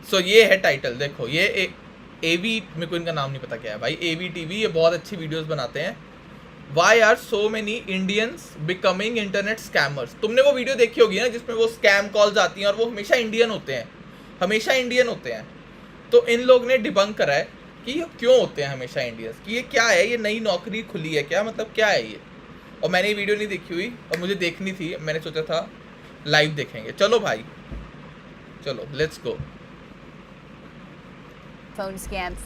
सो ये है टाइटल, देखो ये एवी, मेरे को इनका नाम नहीं पता क्या है भाई, एवी टीवी, ये बहुत अच्छी वीडियोस बनाते हैं। Why are so many Indians becoming internet scammers. तुमने वो वीडियो देखी होगी ना जिसमें वो स्कैम कॉल्स आती हैं और वो हमेशा इंडियन होते हैं, हमेशा इंडियन होते हैं। तो इन लोग ने डिबंक करा है कि ये क्यों होते हैं हमेशा इंडियंस, कि ये क्या है, ये नई नौकरी खुली है क्या, मतलब क्या है ये। और मैंने ये वीडियो नहीं देखी हुई और मुझे देखनी थी, मैंने सोचा था लाइव देखेंगे। चलो भाई, चलो let's go. Phone scams.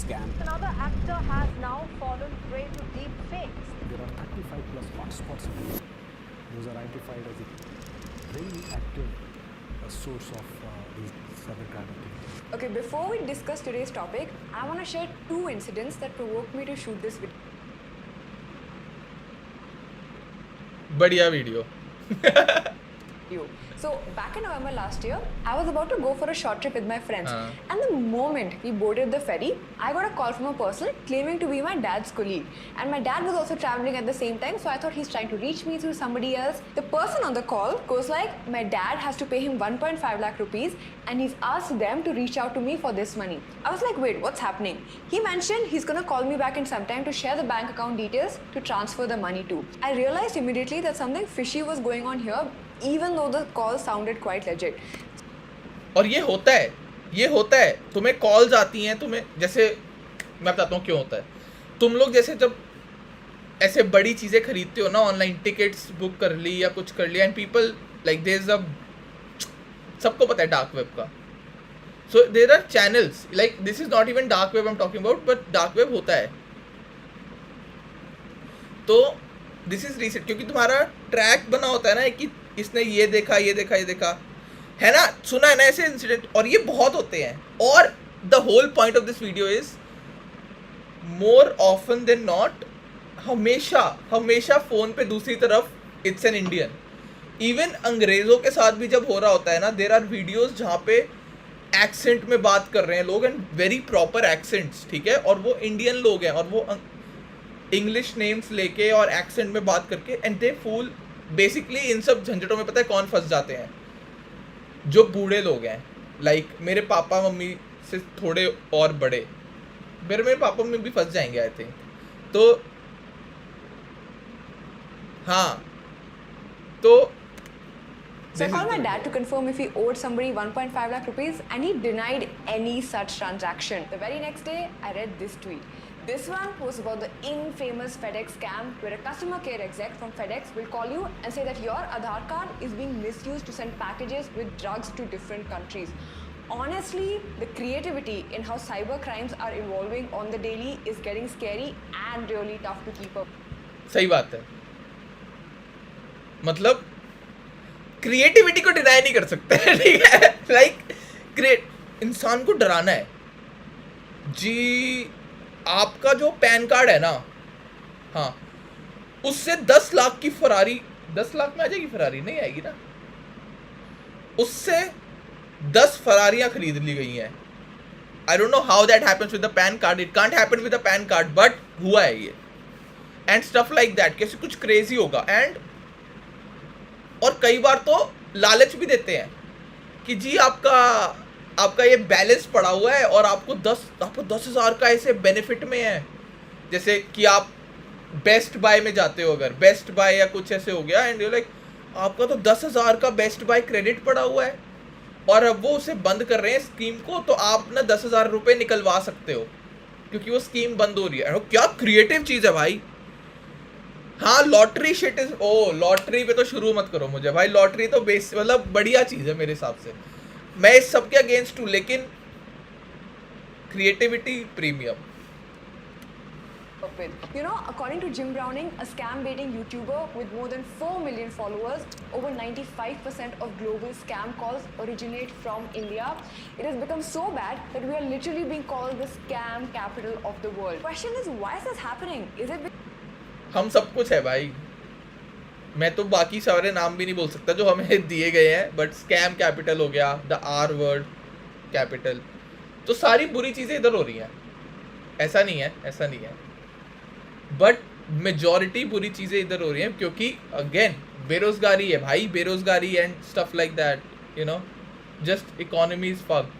Scam. Another actor has now fallen prey to deep fakes. There are 35 plus hotspots in India. Those are identified as a very active source of these cybercrime activities. Okay, before we discuss today's topic, I want to share 2 incidents that provoked me to shoot this बढ़िया video. video. So, back in November last year, I was about to go for a short trip with my friends. And the moment we boarded the ferry, I got a call from a person claiming to be my dad's colleague. And my dad was also traveling at the same time, so I thought he's trying to reach me through somebody else. The person on the call goes like, my dad has to pay him 1.5 lakh rupees and he's asked them to reach out to me for this money. I was like, wait, what's happening? He mentioned he's gonna call me back in some time to share the bank account details to transfer the money to. I realized immediately that something fishy was going on here, even though the call sounded quite legit. और ये होता है, ये होता है, तुम्हें calls आती हैं, तुम्हें जैसे मैं बताता हूँ क्यों होता है। तुम लोग जैसे जब ऐसे बड़ी चीज़ें खरीदते हो ना, ऑनलाइन टिकट्स बुक कर ली या कुछ कर लिया, and people like there is a, सबको पता है डार्क वेब का। So there are channels like, this is not even dark web I am talking about, but dark web होता है। तो दिस इज रीसेट, क्योंकि तुम्हारा ट्रैक बना होता है ना कि इसने ये देखा, ये देखा, ये देखा, है ना, सुना है ना ऐसे इंसिडेंट, और ये बहुत होते हैं। और the whole point of this video is more often than not, हमेशा हमेशा फोन पे दूसरी तरफ इट्स एन इंडियन। इवन अंग्रेजों के साथ भी जब हो रहा होता है ना, देर आर वीडियोज जहाँ पे एक्सेंट में बात कर रहे हैं लोग, एंड वेरी प्रॉपर एक्सेंट्स, ठीक है, और वो इंडियन लोग हैं और वो इंग्लिश नेम्स लेके और एक्सेंट में बात करके, एंड दे फूल। बेसिकली इन सब झंझटों में पता है कौन फंस जाते हैं? जो बूढ़े लोग हैं, लाइक मेरे पापा मम्मी से थोड़े और बड़े, मेरे पापा मम्मी भी फंस जाएंगे आई थिंक। तो हाँ, तो So I called my dad to confirm if he owed somebody 1.5 lakh rupees and he denied any such transaction. The very next day, I read this tweet. This one was about the infamous FedEx scam where a customer care exec from FedEx will call you and say that your Aadhaar card is being misused to send packages with drugs to different countries. Honestly, the creativity in how cyber crimes are evolving on the daily is getting scary and really tough to keep up. सही बात है, मतलब creativity को deny नहीं कर सकते, ठीक है, लाइक क्रिएट, इंसान को डराना है जी। आपका जो पैन कार्ड है ना, हाँ, उससे 10 लाख की फरारी, 10 लाख में आ जाएगी फरारी? नहीं आएगी ना। उससे 10 फरारियां खरीद ली गई हैं। आई don't know how that happens with the pan card, it can't happen with the pan card, but हुआ है ये, एंड स्टफ लाइक दैट। कैसे कुछ क्रेजी होगा, एंड और कई बार तो लालच भी देते हैं कि जी आपका ये बैलेंस पड़ा हुआ है और आपको 10,000 का ऐसे बेनिफिट में है। जैसे कि आप बेस्ट बाय में जाते हो, अगर बेस्ट बाय या कुछ ऐसे हो गया, एंड यू लाइक आपका तो 10,000 का बेस्ट बाय क्रेडिट पड़ा हुआ है और अब वो उसे बंद कर रहे हैं स्कीम को, तो आप ना 10,000 रुपये निकलवा सकते हो क्योंकि वो स्कीम बंद हो रही है। क्या क्रिएटिव चीज़ है भाई। हाँ, lottery shit is, oh lottery पे तो शुरू मत करो मुझे भाई, लॉटरी तो बेस मतलब बढ़िया चीज़ है मेरे हिसाब से, मैं इस सब के अगेंस्ट हूँ, लेकिन creativity premium. You know, according to Jim Browning, a scam baiting YouTuber with more than 4 million followers, over 95% of global scam calls originate from India. It has become so bad that we are literally being called the scam capital of the world. Question is, why is this happening? Is it हम सब कुछ है भाई, मैं तो बाकी सारे नाम भी नहीं बोल सकता जो हमें दिए गए हैं, बट स्कैम कैपिटल हो गया, द आर वर्ड कैपिटल, तो सारी बुरी चीज़ें इधर हो रही हैं। ऐसा नहीं है, ऐसा नहीं है, बट मेजॉरिटी बुरी चीज़ें इधर हो रही हैं क्योंकि अगेन बेरोजगारी है भाई, बेरोजगारी and stuff like that, you know, just economy is fucked.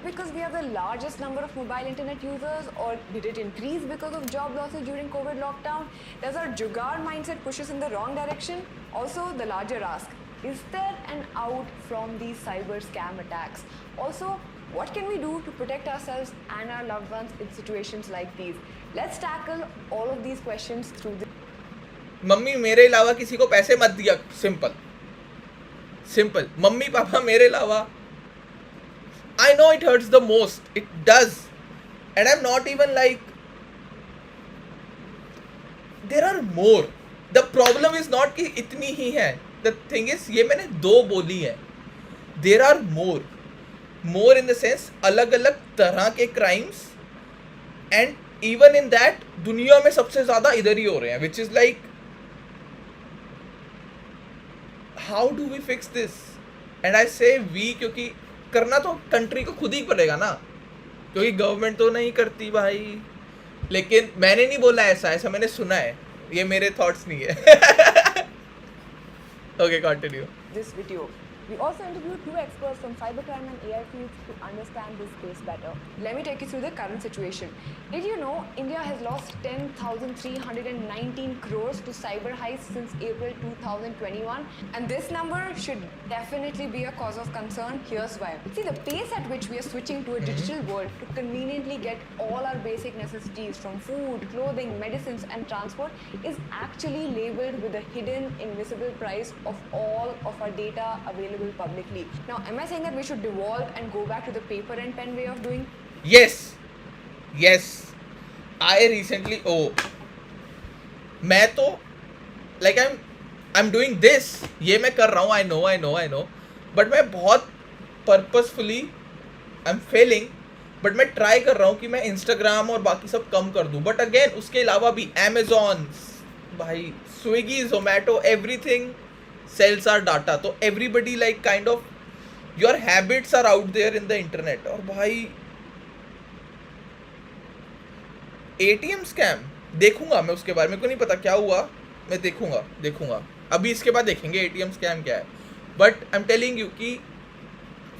Because we have the largest number of mobile internet users, or did it increase because of job losses during COVID lockdown? Does our jugaad mindset push us in the wrong direction? Also, the larger ask, is there an out from these cyber scam attacks? Also, what can we do to protect ourselves and our loved ones in situations like these? Let's tackle all of these questions through this. Mummy मेरे अलावा किसी को पैसे मत दिया, simple simple, mummy papa मेरे अलावा. I know it hurts the most, it does, and I'm not even like, there are more. The problem is not कि इतनी ही है. The thing is, ये मैंने 2 बोली है. There are more in the sense अलग अलग तरह के crimes, and even in that दुनिया में सबसे ज़्यादा इधर ही हो रहे हैं, which is like, how do we fix this? And I say we क्योंकि करना तो कंट्री को खुद ही पड़ेगा ना, क्योंकि गवर्नमेंट तो नहीं करती भाई. लेकिन मैंने नहीं बोला ऐसा मैंने सुना है, ये मेरे थॉट्स नहीं है. Okay continue. This video. We also interviewed 2 experts from cybercrime and AI fields to understand this space better. Let me take you through the current situation. Did you know India has lost 10,319 crores to cyber heists since April 2021? And this number should definitely be a cause of concern. Here's why. See, the pace at which we are switching to a digital world to conveniently get all our basic necessities from food, clothing, medicines and transport is actually labeled with a hidden invisible price of all of our data available publicly. Now, am I saying that we should devolve and go back to the paper and pen way of doing? Yes. I recently, मैं तो like I'm doing this, ये मैं कर रहा हूँ, I know, but मैं बहुत purposefully I'm failing, but मैं try कर रहा हूँ कि मैं Instagram और बाकी सब कम कर दूँ. But again उसके अलावा भी Amazon भाई, Swiggy, Zomato, everything sells our data. तो everybody like kind of your habits are out there in the internet. और भाई ATM scam देखूंगा मैं, उसके बारे में को नहीं पता क्या हुआ, मैं देखूंगा अभी इसके बाद देखेंगे ATM scam क्या है. But I am telling you कि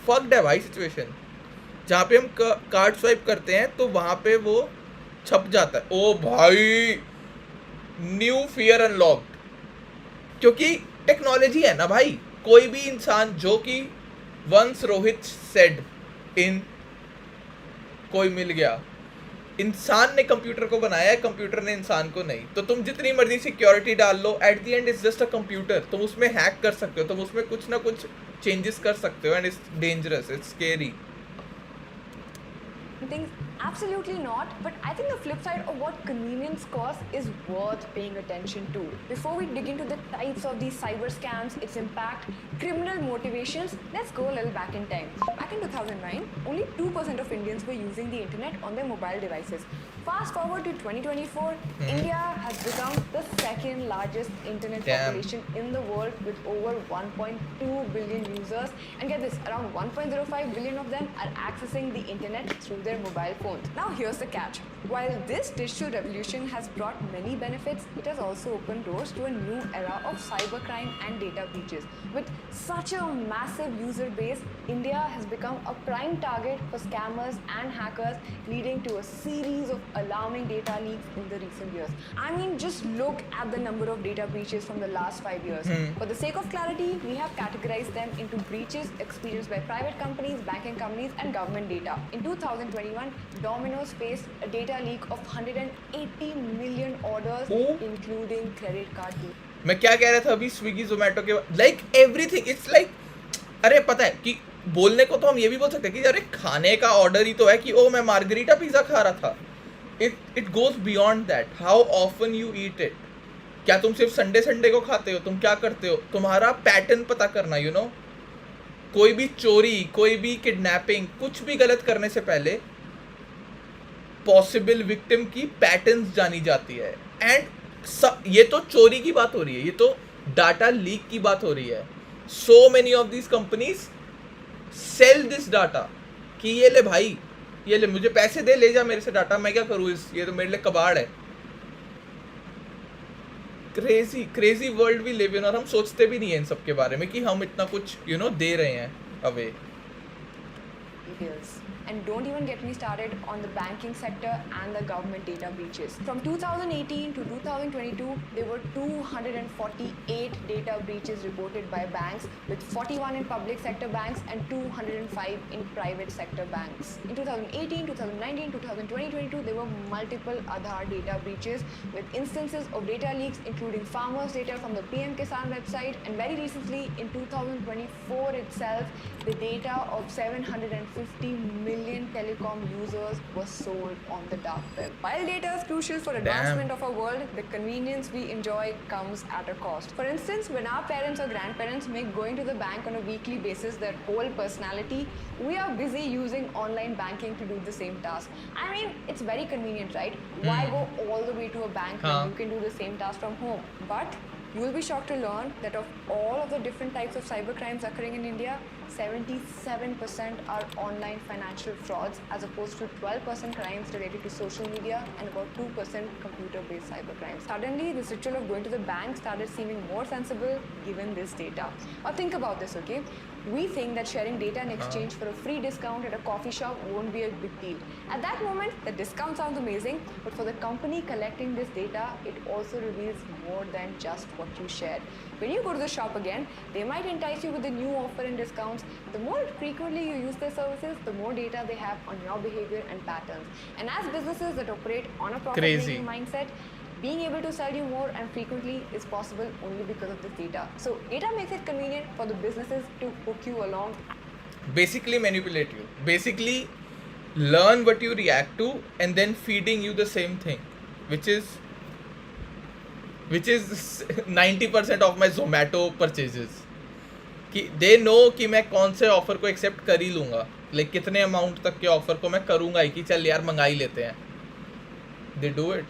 फक्ड है भाई सिचुएशन. जहाँ पे हम कार्ड स्वाइप करते हैं तो वहाँ पे वो छप जाता है. ओ भाई, न्यू फियर अनलॉक्ड, क्योंकि टेक्नोलॉजी है ना भाई. कोई भी इंसान जो कि वंस रोहित सेड इन कोई मिल गया, इंसान ने कंप्यूटर को बनाया है, कंप्यूटर ने इंसान को नहीं. तो तुम जितनी मर्जी सिक्योरिटी डाल लो, at the end it's just a computer. तुम उसमें हैक कर सकते हो, तुम उसमें कुछ ना कुछ चेंजेस कर सकते हो, and it's dangerous, it's scary. Things absolutely not, but I think the flip side of what convenience costs is worth paying attention to. Before we dig into the types of these cyber scams, its impact, criminal motivations, let's go a little back in time. Back in 2009, only 2% of Indians were using the internet on their mobile devices. Fast forward to 2024, India has become the second largest internet population in the world with over 1.2 billion users. And get this, around 1.05 billion of them are accessing the internet through their mobile phones. Now here's the catch. While this digital revolution has brought many benefits, it has also opened doors to a new era of cybercrime and data breaches. With such a massive user base, India has become a prime target for scammers and hackers, leading to a series of alarming data leaks in the recent years. I mean, just look at the number of data breaches from the last 5 years. For the sake of clarity, we have categorized them into breaches experienced by private companies, banking companies, and government data. In 2021, Domino's faced a data leak of 180 million orders, including credit card details. मैं क्या कह रहा था अभी स्विगी जोमेटो के, like everything, it's like, अरे पता है कि बोलने को तो हम ये भी बोल सकते हैं कि अरे खाने का ऑर्डर ही तो है कि ओ मैं मार्गरीटा पिज़्ज़ा खा रहा था. It goes beyond that. How often you eat it. क्या तुम सिर्फ संडे को खाते हो? तुम क्या करते हो? तुम्हारा पैटर्न पता करना, यू नो. कोई भी चोरी, कोई भी किडनैपिंग, कुछ भी गलत करने से पहले पॉसिबल विक्टिम की पैटर्न्स जानी जाती है. एंड ये तो चोरी की बात हो रही है, ये तो डाटा लीक की बात हो रही है. So many of these companies sell this data कि ये ले भाई, ये ले, मुझे पैसे दे, ले जा मेरे से डाटा, मैं क्या करूँ ये तो मेरे लिए कबाड़ है. क्रेजी वर्ल्ड भी लिव इन, और हम सोचते भी नहीं है इन सब के बारे में कि हम इतना कुछ दे रहे हैं. away. Details. And don't even get me started on the banking sector and the government data breaches. From 2018 to 2022, there were 248 data breaches reported by banks, with 41 in public sector banks and 205 in private sector banks. In 2018, 2019, 2020, 2022, there were multiple Aadhaar data breaches, with instances of data leaks including farmers' data from the PM Kisan website, and very recently in 2024 itself, the data of 750 million telecom users was sold on the dark web. While data is crucial for advancement of our world, the convenience we enjoy comes at a cost. For instance, when our parents or grandparents make going to the bank on a weekly basis their whole personality, we are busy using online banking to do the same task. I mean, it's very convenient, right? Why go all the way to a bank when you can do the same task from home? But you will be shocked to learn that of all of the different types of cybercrimes occurring in India, 77% are online financial frauds, as opposed to 12% crimes related to social media and about 2% computer-based cybercrimes. Suddenly, this ritual of going to the bank started seeming more sensible given this data. Now think about this, okay? We think that sharing data in exchange for a free discount at a coffee shop won't be a big deal. At that moment, the discount sounds amazing, but for the company collecting this data, it also reveals more than just what you shared. When you go to the shop again, they might entice you with a new offer and discounts. The more frequently you use their services, the more data they have on your behavior and patterns. And as businesses that operate on a profit-making mindset, being able to sell you more and frequently is possible only because of this data. So data makes it convenient for the businesses to hook you along. Basically manipulate you. Basically learn what you react to and then feeding you the same thing, which is 90% of my Zomato purchases. कि they know कि मैं कौन से offer को accept कर ही लूँगा, like कितने amount तक के ऑफर को मैं करूँगा ही कि चल यार मंगा ही लेते हैं. They do it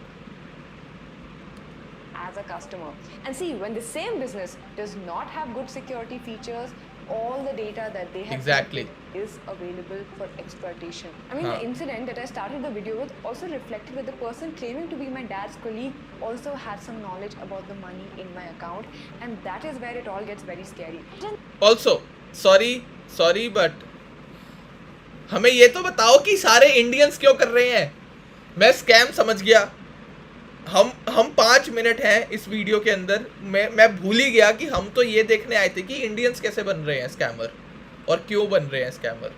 as a customer. And see, when the same business does not have good security features, all the data that they have collected is available for exploitation. I mean, the incident that I started the video with also reflected that the person claiming to be my dad's colleague also had some knowledge about the money in my account, and that is where it all gets very scary. Also, sorry but हमें ये तो बताओ कि सारे Indians क्यों कर रहे हैं. मैं स्कैम समझ गया. हम 5 मिनट हैं इस वीडियो के अंदर, मैं भूल ही गया कि हम तो ये देखने आए थे कि इंडियंस कैसे बन रहे हैं स्कैमर और क्यों बन रहे हैं scammer.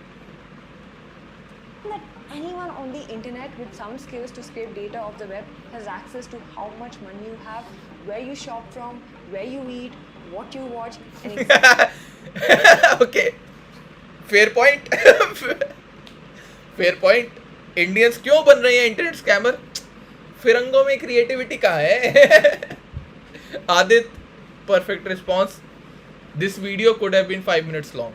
Anyone on the internet with some skills to scrape data off the web has access to how much money you have, where you shop from, where you eat, what you watch, and exactly. Okay, fair point. Fair point. Indians क्यों बन रहे हैं internet scammer? फिरंगों में creativity कहाँ है? Adit, perfect response. This video could have been 5 minutes long.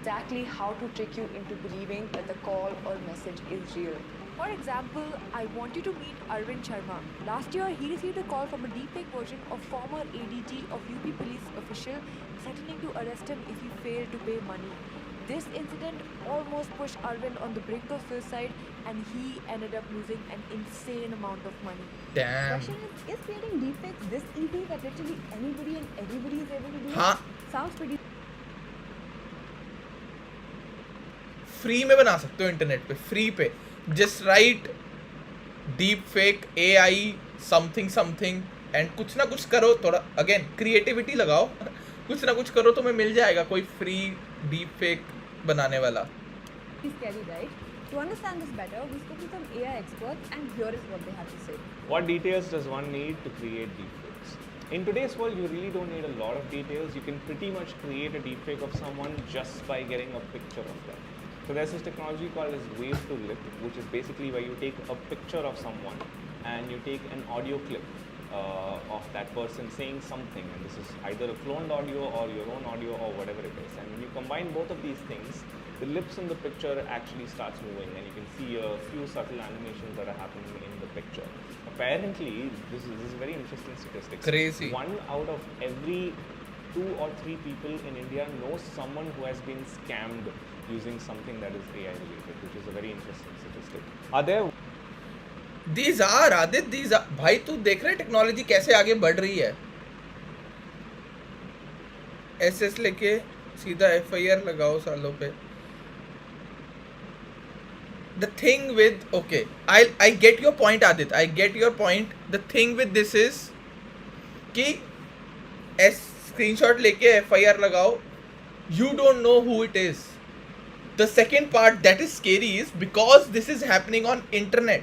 Exactly how to trick you into believing that the call or message is real. For example, I want you to meet Arvind Sharma. Last year, he received a call from a deepfake version of former ADG of UP police official threatening to arrest him if he failed to pay money. This incident almost pushed Arvind on the brink of suicide, and he ended up losing an insane amount of money. Damn. Question is creating deepfakes this easy that literally anybody and everybody is able to do हाँ. it? Sounds pretty. Free में बना सकते हो internet पे, free पे. Just right deep fake AI something and कुछ ना कुछ करो. थोड़ा अगेन क्रिएटिविटी लगाओ. कुछ ना कुछ करो तो मैं मिल जाएगा कोई फ्री डीप फेक बनाने वाला. It's scary, right? To understand this better, we spoke to some AI experts, and here is what they had to say. What details does one need to create deepfakes? In today's world, you really don't need a lot of details. You can pretty much create a deepfake of someone just by getting a picture of them. So there's this technology called as wave to lip, which is basically where you take a picture of someone and you take an audio clip of that person saying something, and this is either a cloned audio or your own audio or whatever it is. And when you combine both of these things, the lips in the picture actually starts moving, and you can see a few subtle animations that are happening in the picture. Apparently, this is a very interesting statistic. Crazy. 1 out of every 2 or 3 people in India knows someone who has been scammed using something that is AI related, which is a very interesting statistic. Are there These are Adit, these are. भाई तू देख रहे technology कैसे आगे बढ़ रही है. SS लेके सीधा FIR लगाओ सालों पे. The thing with, okay, I get your point, Adit. I get your point. The thing with this is कि screenshot लेके FIR लगाओ. You don't know who it is. The second part that is scary is because this is happening on internet.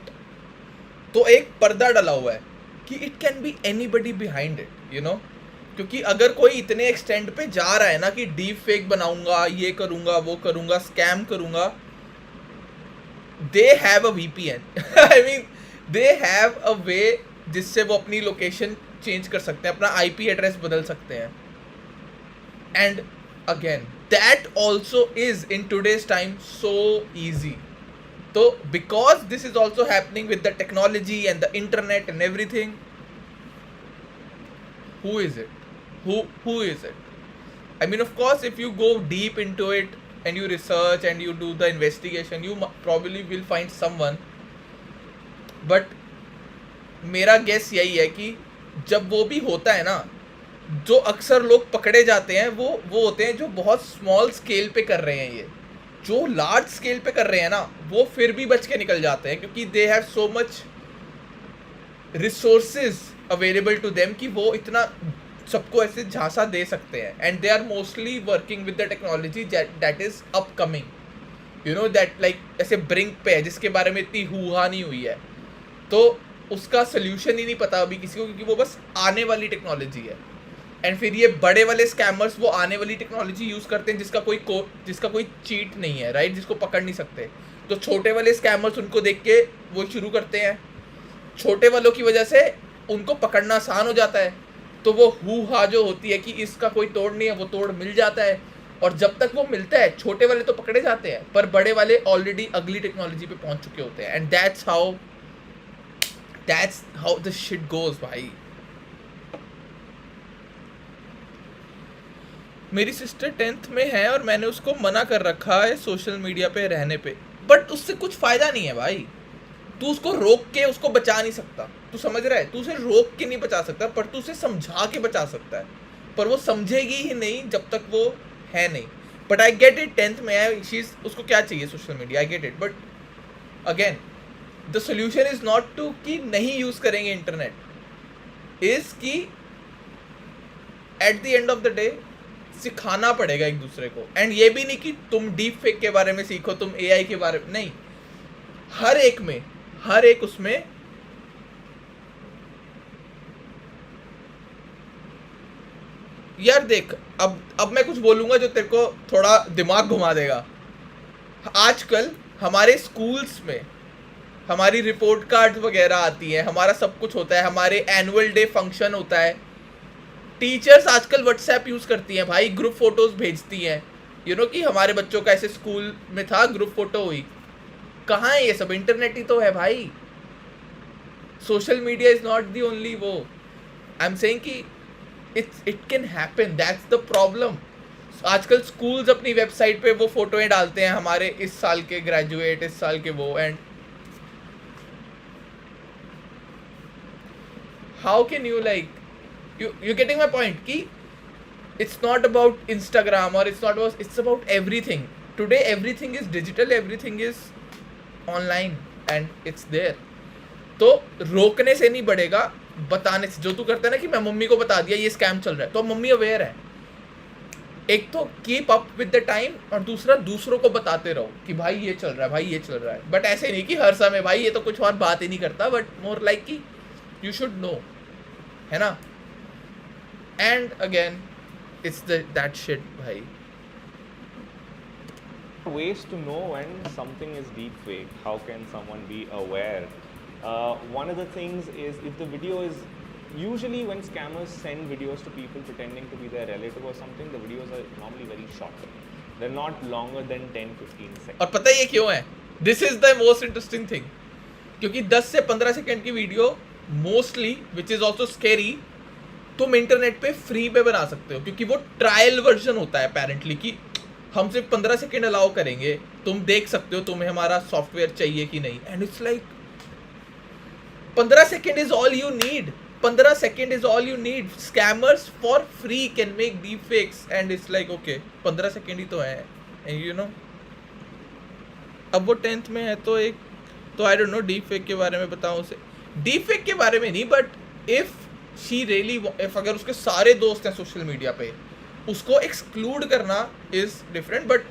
तो एक पर्दा डला हुआ है कि it can be anybody behind it, you know. क्योंकि अगर कोई इतने एक्सटेंड पे जा रहा है ना कि डीप फेक बनाऊंगा, ये करूंगा, वो करूंगा, स्कैम करूंगा, they have a VPN. I mean, they have a way जिससे वो अपनी लोकेशन चेंज कर सकते हैं, अपना IP एड्रेस बदल सकते हैं. And again, that also is in today's time so easy. So because this is also happening with the technology and the internet and everything, who is it? Who is it? I mean, of course, if you go deep into it and you research and you do the investigation, you probably will find someone. But मेरा guess यही है कि जब वो भी होता है ना, जो अक्सर लोग पकड़े जाते हैं वो होते हैं जो बहुत स्मॉल स्केल पे कर रहे हैं. ये जो लार्ज स्केल पे कर रहे हैं ना, वो फिर भी बच के निकल जाते हैं क्योंकि they have so much resources available to them कि वो इतना सबको ऐसे झांसा दे सकते हैं. And they are mostly working with the technology that is upcoming, you know, that like ऐसे ब्रिंक पे है, जिसके बारे में इतनी हुआ नहीं हुई है, तो उसका सोल्यूशन ही नहीं पता अभी किसी को, क्योंकि वो बस आने वाली टेक्नोलॉजी है. एंड फिर ये बड़े वाले स्कैमर्स वो आने वाली टेक्नोलॉजी यूज़ करते हैं जिसका कोई चीट नहीं है, राइट, जिसको पकड़ नहीं सकते. तो छोटे वाले स्कैमर्स उनको देख के वो शुरू करते हैं. छोटे वालों की वजह से उनको पकड़ना आसान हो जाता है, तो वो हु-हा जो होती है कि इसका कोई तोड़ नहीं है, वो तोड़ मिल जाता है. और जब तक वो मिलता है, छोटे वाले तो पकड़े जाते हैं, पर बड़े वाले ऑलरेडी अगली टेक्नोलॉजी पे पहुंच चुके होते हैं. And that's how the shit goes भाई. मेरी सिस्टर 10th में है और मैंने उसको मना कर रखा है सोशल मीडिया पे रहने पे, बट उससे कुछ फ़ायदा नहीं है भाई. तू उसको रोक के उसको बचा नहीं सकता, तू समझ रहा है. तू उसे रोक के नहीं बचा सकता, पर तू उसे समझा के बचा सकता है. पर वो समझेगी ही नहीं जब तक वो है नहीं. But I get it, 10th में है, उसको क्या चाहिए social media, I get it. But again the solution is not to कि नहीं यूज़ करेंगे इंटरनेट, इज़ कि at the end of the day सिखाना पड़ेगा एक दूसरे को. एंड ये भी नहीं कि तुम डीप फेक के बारे में सीखो, तुम AI के बारे में नहीं. हर एक उसमें यार देख, अब मैं कुछ बोलूंगा जो तेरे को थोड़ा दिमाग घुमा देगा. आजकल हमारे स्कूल्स में हमारी रिपोर्ट कार्ड वगैरह आती है, हमारा सब कुछ होता है, हमारे एनुअल डे फंक्शन होता है. टीचर्स आजकल व्हाट्सएप यूज़ करती हैं भाई, ग्रुप फोटोज़ भेजती हैं. यू नो कि हमारे बच्चों का ऐसे स्कूल में था, ग्रुप फोटो हुई. कहाँ है ये सब? इंटरनेट ही तो है भाई. Social media is not the only वो. आई एम सेइंग कि it can happen, that's the problem. आजकल स्कूल्स अपनी वेबसाइट पे वो फोटोएं डालते हैं, हमारे इस साल के ग्रेजुएट, इस साल के वो. And how can you like you getting my point कि it's not about Instagram or it's about everything. Today everything is digital, everything is online and it's there. तो रोकने से नहीं बढ़ेगा, बताने से. जो तू करता है ना कि मैं मम्मी को बता दिया ये स्कैम चल रहा है, तो मम्मी अवेयर है. एक तो keep up with the time, और दूसरा दूसरों को बताते रहो कि भाई ये चल रहा है, भाई ये चल रहा है. बट ऐसे नहीं कि हर समय भाई ये तो कुछ और बात ही नहीं करता, बट मोर लाइक कि यू शुड नो, है ना. And again, it's that shit, bhai. Ways to know when something is deep fake. How can someone be aware? One of the things is if the video is usually when scammers send videos to people pretending to be their relative or something, the videos are normally very short. They're not longer than 10-15 seconds. और पता है ये क्यों है? This is the most interesting thing. क्योंकि 10 से 15 second की video mostly, which is also scary, तुम इंटरनेट पे फ्री पे बना सकते हो, क्योंकि वो ट्रायल वर्जन होता है अपेरेंटली कि हम सिर्फ 15 सेकेंड अलाउ करेंगे, तुम देख सकते हो तुम्हें हमारा सॉफ्टवेयर चाहिए कि नहीं. And it's like 15 second is all you need. 15 second is all you need. Scammers for free can make deep fakes and it's like okay 15 second ही तो है. एंड यू नो अब वो 10th में है तो एक तो आई डोंट नो डीप फेक के बारे में बताऊं उसे. डीप फेक के बारे में नहीं, but if she really if अगर उसके सारे दोस्त हैं सोशल मीडिया पे, उसको एक्सक्लूड करना इज डिफरेंट. बट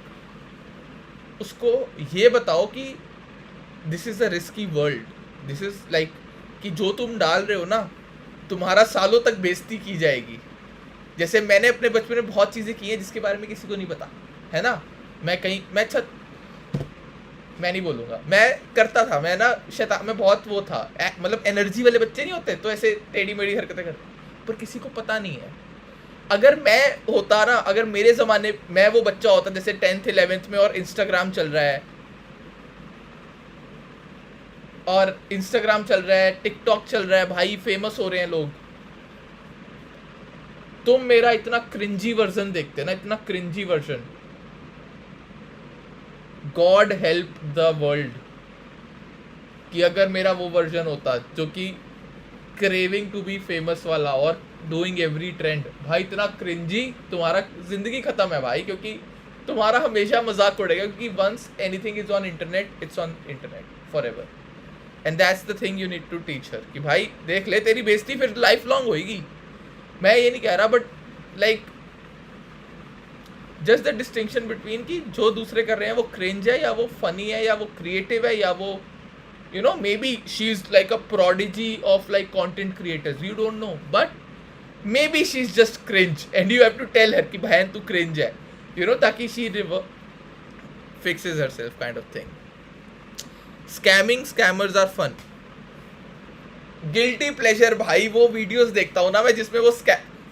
उसको ये बताओ कि this is a risky world. This is like कि जो तुम डाल रहे हो ना, तुम्हारा सालों तक बेइज्जती की जाएगी. जैसे मैंने अपने बचपन में बहुत चीज़ें की हैं जिसके बारे में किसी को नहीं पता है ना. मैं नहीं बोलूँगा, मैं करता था, मैं ना मैं बहुत वो था, मतलब एनर्जी वाले बच्चे नहीं होते तो ऐसे टेढ़ी मेढ़ी हरकतें करते, पर किसी को पता नहीं है. अगर मैं होता ना, अगर मेरे ज़माने मैं वो बच्चा होता जैसे 10th 11th में और इंस्टाग्राम चल रहा है, टिकटॉक चल रहा है, भाई फेमस हो रहे हैं लोग, तुम मेरा इतना क्रिंजी वर्जन देखते ना, इतना cringy version. God help the world कि अगर मेरा वो वर्जन होता जो कि क्रेविंग टू बी फेमस वाला और डूइंग एवरी ट्रेंड. भाई इतना क्रिंजी, तुम्हारा जिंदगी खत्म है भाई, क्योंकि तुम्हारा हमेशा मजाक उड़ेगा, क्योंकि once anything is on internet it's on internet forever. And that's the thing you need to teach her कि भाई देख ले, तेरी बेइज्जती फिर लाइफ लॉन्ग होएगी. मैं ये नहीं कह रहा, but like just the distinction between कि जो दूसरे कर रहे हैं वो क्रिंज है या वो फनी है या वो क्रिएटिव है या वो you know maybe she is like a prodigy of like content creators. You don't know, but maybe she is just cringe and you have to tell her कि बहन तू cringe है, you know, ताकि she fixes herself kind of thing. Scammers are fun. Guilty pleasure भाई, वो videos देखता हूँ ना मैं जिसमें वो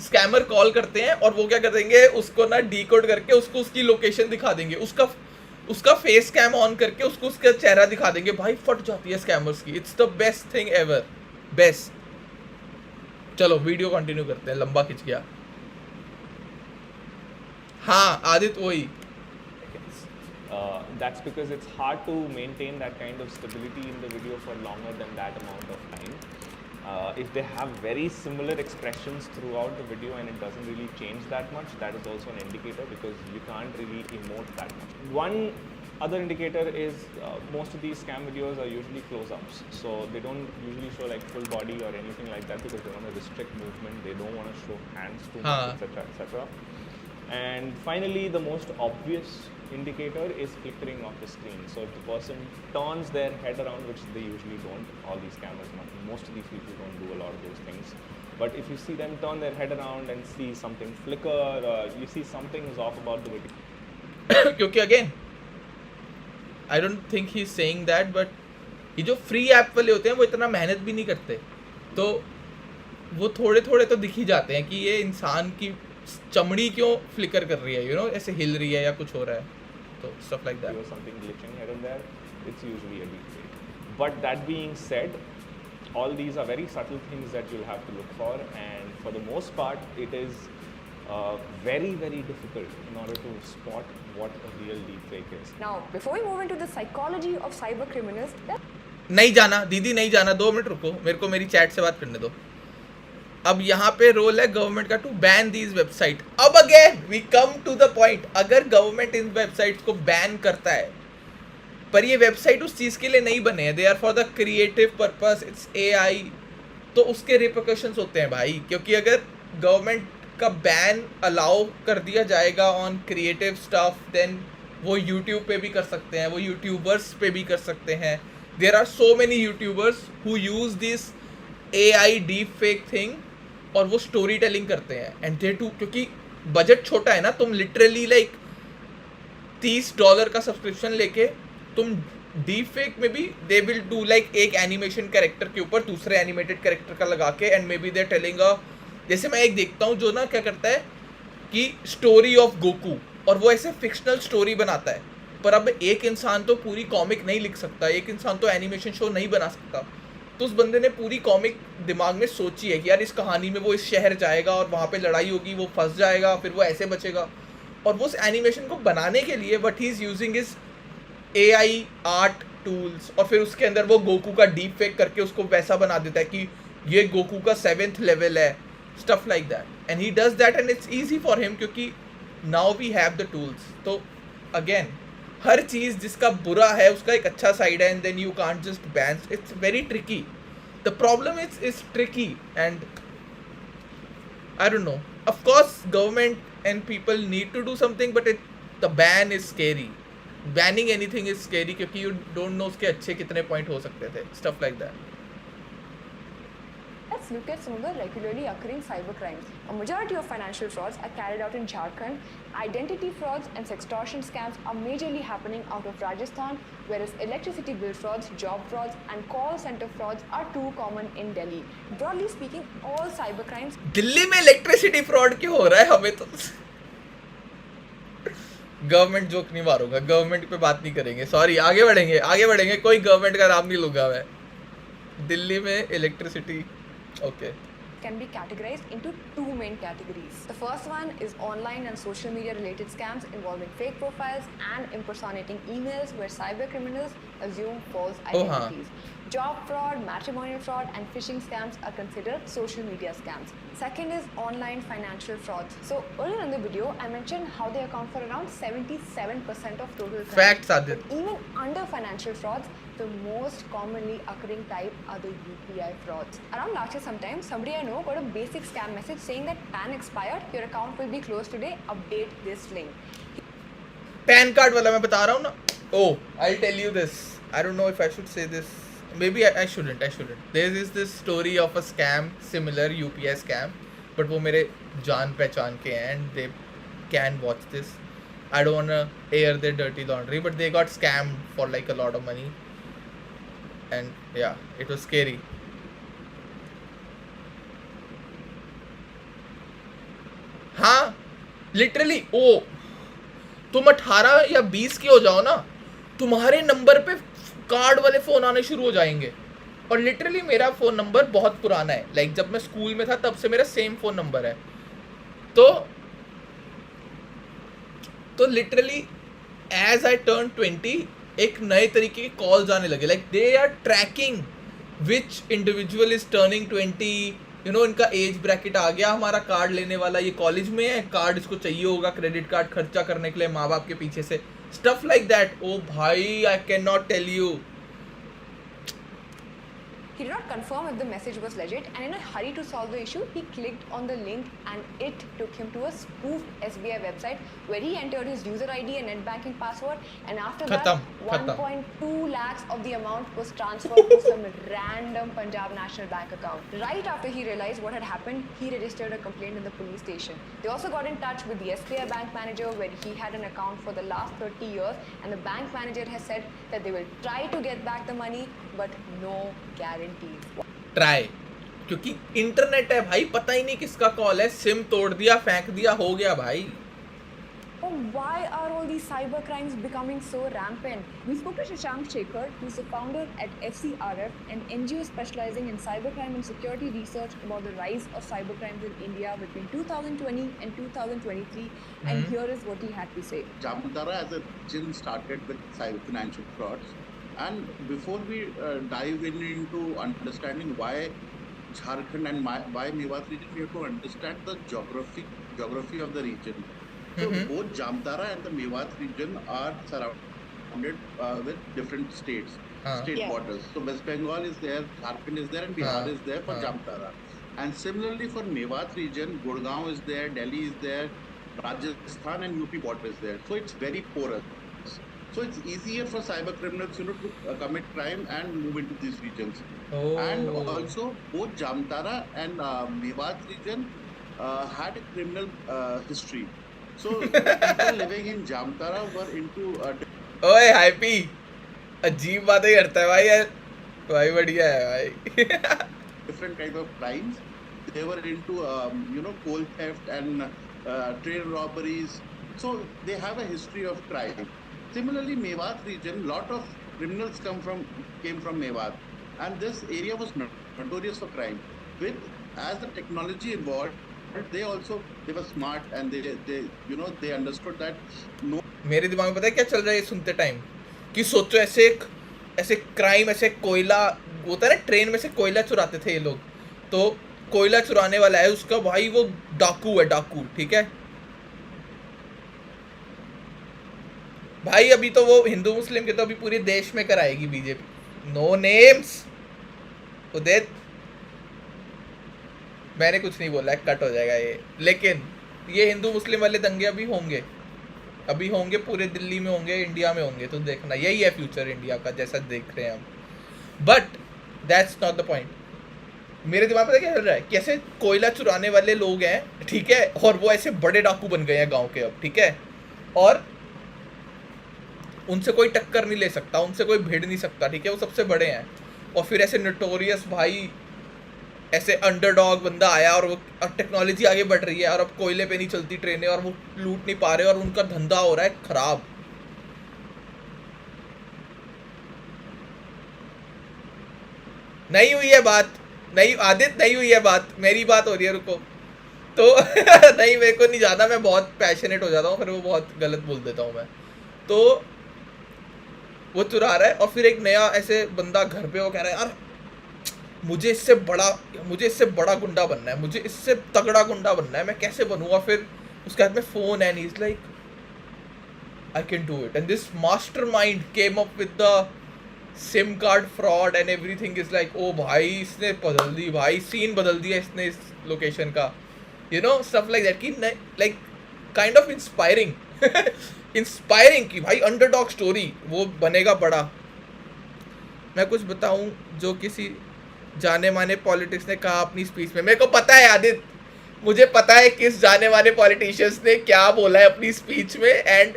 स्कैमर कॉल करते हैं और वो क्या कर देंगे, उसको ना डीकोड करके उसको उसकी लोकेशन दिखा देंगे, उसका फेस कैम ऑन करके उसको उसका चेहरा दिखा देंगे. भाई फट जाती है स्कैमर्स की. It's the best thing ever, best. चलो वीडियो कंटिन्यू करते हैं, लंबा खिंच गया. हाँ आदित्य वही. That's because it's hard to maintain that kind of stability in the video for longer than that amount of time. If they have very similar expressions throughout the video and it doesn't really change that much, that is also an indicator, because you can't really emote that much. One other indicator is most of these scam videos are usually close-ups, so they don't usually show like full body or anything like that because they want to restrict movement, they don't want to show hands too much, etc, etc. And finally, the most obvious indicator is flickering of the screen. So if the person turns their head around, which they usually don't, all these cameras, most of these people don't do a lot of those things. But if you see them turn their head around and see something flicker, you see something is off about the video. क्योंकि again, I don't think he's saying that, but ये जो free app वाले होते हैं वो इतना मेहनत भी नहीं करते, तो वो थोड़े थोड़े तो दिख ही जाते हैं कि ये इंसान की चमड़ी क्यों फ्लिकर कर रही है, यू नो, ऐसे हिल रही है या कुछ हो रहा है, तो stuff like that. Something glitching here and there, it's usually a deep fake. But that being said, all these are very subtle things that you'll have to look for, and for the most part, it is very, very difficult in order to spot what a real deep fake is. Now, before we move into the psychology of cyber criminals, नहीं जाना दीदी, नहीं जाना, 2 minute रुको, मेरे को मेरी chat से बात करने दो. अब यहाँ पे रोल है गवर्नमेंट का टू बैन दीज वेबसाइट. अब again we come to the point, अगर गवर्नमेंट इन वेबसाइट्स को बैन करता है, पर ये वेबसाइट उस चीज़ के लिए नहीं बने हैं, they are for the creative purpose, it's AI, तो उसके रिपरकशंस होते हैं भाई. क्योंकि अगर गवर्नमेंट का बैन अलाउ कर दिया जाएगा ऑन क्रिएटिव स्टफ, देन वो यूट्यूब पे भी कर सकते हैं, वो यूट्यूबर्स पे भी कर सकते हैं. There are so many YouTubers who use this AI deep fake thing और वो स्टोरी टेलिंग करते हैं. एंड दे टू, क्योंकि बजट छोटा है ना, तुम लिटरली लाइक $30 का सब्सक्रिप्शन लेके तुम डीप फेक में भी दे विल डू लाइक एक एनिमेशन कैरेक्टर के ऊपर दूसरे एनिमेटेड कैरेक्टर का लगा के, and may be they telling जैसे मैं एक देखता हूँ जो ना क्या करता है कि स्टोरी ऑफ गोकू, और वो ऐसे फिक्शनल स्टोरी बनाता है. पर अब एक इंसान तो पूरी कॉमिक नहीं लिख सकता, एक इंसान तो एनिमेशन शो नहीं बना सकता. तो उस बंदे ने पूरी कॉमिक दिमाग में सोची है कि यार इस कहानी में वो इस शहर जाएगा और वहाँ पे लड़ाई होगी, वो फंस जाएगा, फिर वो ऐसे बचेगा, और वो उस एनिमेशन को बनाने के लिए what he is using is AI art tools, और फिर उसके अंदर वो गोकू का डीप फेक करके उसको वैसा बना देता है कि ये गोकू का 7th लेवल है, stuff like that, and he does that and it's easy for him क्योंकि now we have the tools. तो again हर चीज़ जिसका बुरा है उसका एक अच्छा साइड है, and then you can't just ban. It's very tricky. The problem is tricky, and I don't know. Of course government and people need to do something, but the ban is scary. Banning anything is scary क्योंकि you don't know उसके अच्छे कितने point हो सकते थे, stuff like that. Let's look at some of the regularly occurring cyber crimes. A majority of financial frauds are carried out in Jharkhand. Identity frauds and sextortion scams are majorly happening out of Rajasthan, whereas electricity bill frauds, job frauds, and call center frauds are too common in Delhi. Broadly speaking, all cyber crimes Delhi में electricity fraud क्यों हो रहा है? हमें तो government joke नहीं मारूंगा, government पे बात नहीं करेंगे, सॉरी, आगे बढ़ेंगे, कोई गवर्नमेंट का नाम नहीं लूंगा मैं. दिल्ली में electricity, okay. can be categorized into two main categories. The first one is online and social media related scams involving fake profiles and impersonating emails where cyber criminals assume false Oh, हाँ. identities. Job fraud, matrimonial fraud, and phishing scams are considered social media scams. Second is online financial frauds. So earlier in the video, I mentioned how they account for around 77% of total crimes. Facts, Adit. But even under financial frauds, the most commonly occurring type are the UPI frauds. Around last year sometime, somebody I know got a basic scam message saying that PAN expired, your account will be closed today, update this link. Pan card वाला मैं बता रहा हूँ ना. Oh, I'll tell you this. I don't know if I should say this. Maybe I shouldn't. There is this story of a scam, similar UPI scam, but वो मेरे जान पहचान के हैं and they can watch this. I don't wanna air their dirty laundry, but they got scammed for like a lot of money, and yeah, it was scary. हाँ, literally ओ, तुम 18 या 20 के हो जाओ ना, तुम्हारे नंबर पे कार्ड वाले फ़ोन आने शुरू हो जाएंगे. और लिटरली मेरा फ़ोन नंबर बहुत पुराना है, लाइक जब मैं स्कूल में था तब से मेरा सेम फ़ोन नंबर है. तो लिटरली एज आई टर्न 20 एक नए तरीके के कॉल्स आने लगे, like they are tracking which individual is turning 20, you know, इनका एज ब्रैकेट आ गया, हमारा कार्ड लेने वाला ये कॉलेज में है, कार्ड इसको चाहिए होगा क्रेडिट कार्ड खर्चा करने के लिए माँ बाप के पीछे से, स्टफ लाइक दैट. ओ भाई, I can not tell you. He did not confirm if the message was legit, and in a hurry to solve the issue, he clicked on the link and it took him to a spoofed SBI website where he entered his user ID and net banking password, and after that, 1.2 lakhs of the amount was transferred to some random Punjab National Bank account. Right after he realized what had happened, he registered a complaint in the police station. They also got in touch with the SBI bank manager where he had an account for the last 30 years, and the bank manager has said that they will try to get back the money, but no guarantee. Try, क्योंकि internet है भाई, पता ही नहीं किसका call है, SIM तोड़ दिया, फेंक दिया, हो गया भाई. Oh, why are all these cyber crimes becoming so rampant? We spoke to Shashank Shekhar, who's the founder at FCRF, an NGO specializing in cybercrime and security research, about the rise of cybercrimes in India between 2020 and 2023. And here is what he had to say. Jamtara as a region started with cyber financial frauds. And before we dive into understanding why Jharkhand and why Mewat region, we have to understand the geography of the region. So both Jamtara and the Mewat region are surrounded with different states, state borders. So West Bengal is there, Jharkhand is there, and Bihar is there for Jamtara. And similarly for Mewat region, Gurgaon is there, Delhi is there, Rajasthan and UP border is there. So it's very porous. So it's easier for cyber criminals, you know, to commit crime and move into these regions. And also both Jamtara and Mewat region had a criminal history. So people living in Jamtara were into ओए happy, अजीब बातें करता है भाई यार, भाई बढ़िया है भाई. different type of crimes. They were into you know, coal theft and train robberies. So they have a history of crime. Similarly, Mewat region, lot of criminals came from Mewat, and this area was notorious for crime. As the technology evolved, they were smart, and they you know, they understood that no. मेरे दिमाग में पता है क्या चल रहा है ये सुनते टाइम, कि सोचो ऐसे क्राइम, ऐसे कोयला होता है ना, ट्रेन में से कोयला चुराते थे ये लोग, तो कोयला चुराने वाला है उसका भाई, वो डाकू है, डाकू, ठीक है भाई। अभी तो वो हिंदू मुस्लिम के तो अभी पूरे देश में कराएगी बीजेपी। नो नेम्स उदित, मैंने कुछ नहीं बोला है, कट हो जाएगा ये। लेकिन ये हिंदू मुस्लिम वाले दंगे अभी होंगे, अभी होंगे, पूरे दिल्ली में होंगे, इंडिया में होंगे, तो देखना यही है फ्यूचर इंडिया का जैसा देख रहे हैं हम। But that's not the point. मेरे दिमाग में क्या चल रहा है, कैसे कोयला चुराने वाले लोग हैं, ठीक है, और वो ऐसे बड़े डाकू बन गए हैं गांव के अब, ठीक है, और उनसे कोई टक्कर नहीं ले सकता, उनसे कोई भिड़ नहीं सकता, ठीक है, वो सबसे बड़े हैं। और फिर ऐसे नोटोरियस भाई, ऐसे अंडरडॉग बंदा आया और वो टेक्नोलॉजी आगे बढ़ रही है और अब कोयले पे नहीं चलती ट्रेनें और वो लूट नहीं पा रहे और उनका धंधा हो रहा है खराब। नहीं हुई है बात, नहीं आदित्य, नहीं हुई है बात, मेरी बात हो रही है, रुको। तो नहीं, मेरे को नहीं जाना, मैं बहुत पैशनेट हो जाता हूँ, फिर वो बहुत गलत बोल देता हूँ मैं। तो वो चुरा रहा है और फिर एक नया ऐसे बंदा घर पे, वो कह रहा है यार मुझे इससे बड़ा गुंडा बनना है, मुझे इससे तगड़ा गुंडा बनना है, मैं कैसे बनूंगा। फिर उसके हाथ में फोन है, and he is like I can do it, and this mastermind came up with the SIM card fraud and everything. Is like oh भाई, इसने बदल दी भाई, सीन बदल दिया इसने इस लोकेशन का, you know, stuff like that, कि like kind of inspiring inspiring कि भाई अंडरडॉग स्टोरी, वो बनेगा बड़ा। मैं कुछ बताऊं जो किसी जाने माने पॉलिटिक्स ने कहा अपनी स्पीच में, मेरे को पता है आदित्य, मुझे पता है किस जाने माने पॉलिटिशियंस ने क्या बोला है अपनी स्पीच में, एंड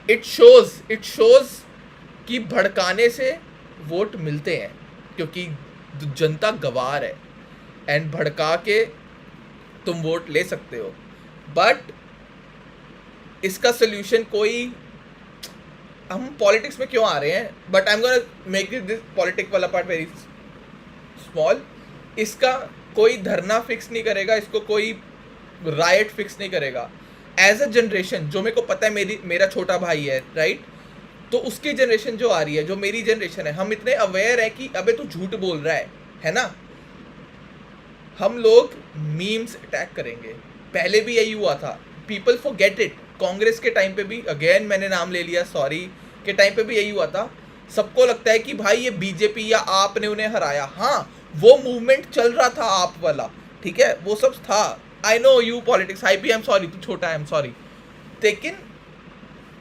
इट शोज कि भड़काने से वोट मिलते हैं, क्योंकि जनता गवार है, एंड भड़का के तुम वोट ले सकते हो। बट इसका सोल्यूशन कोई, हम पॉलिटिक्स में क्यों आ रहे हैं, but I am gonna make this politics वाला पार्ट वेरी स्मॉल। इसका कोई धरना फिक्स नहीं करेगा, इसको कोई राइट फिक्स नहीं करेगा। एज अ जनरेशन, जो मेरे को पता है, मेरा छोटा भाई है, राइट, तो उसकी जनरेशन जो आ रही है, जो मेरी जनरेशन है, हम इतने अवेयर है कि अबे तू झूठ बोल रहा है ना। हम लोग मीम्स अटैक करेंगे, पहले भी यही हुआ था, पीपल फॉरगेट इट। कांग्रेस के टाइम पे भी, अगेन मैंने नाम ले लिया, सॉरी, के टाइम पे भी यही हुआ था। सबको लगता है कि भाई ये बीजेपी या आप ने उन्हें हराया। हाँ, वो मूवमेंट चल रहा था आप वाला, ठीक है, वो सब था। I know you politics, I am sorry, तू छोटा है, आई एम सॉरी, लेकिन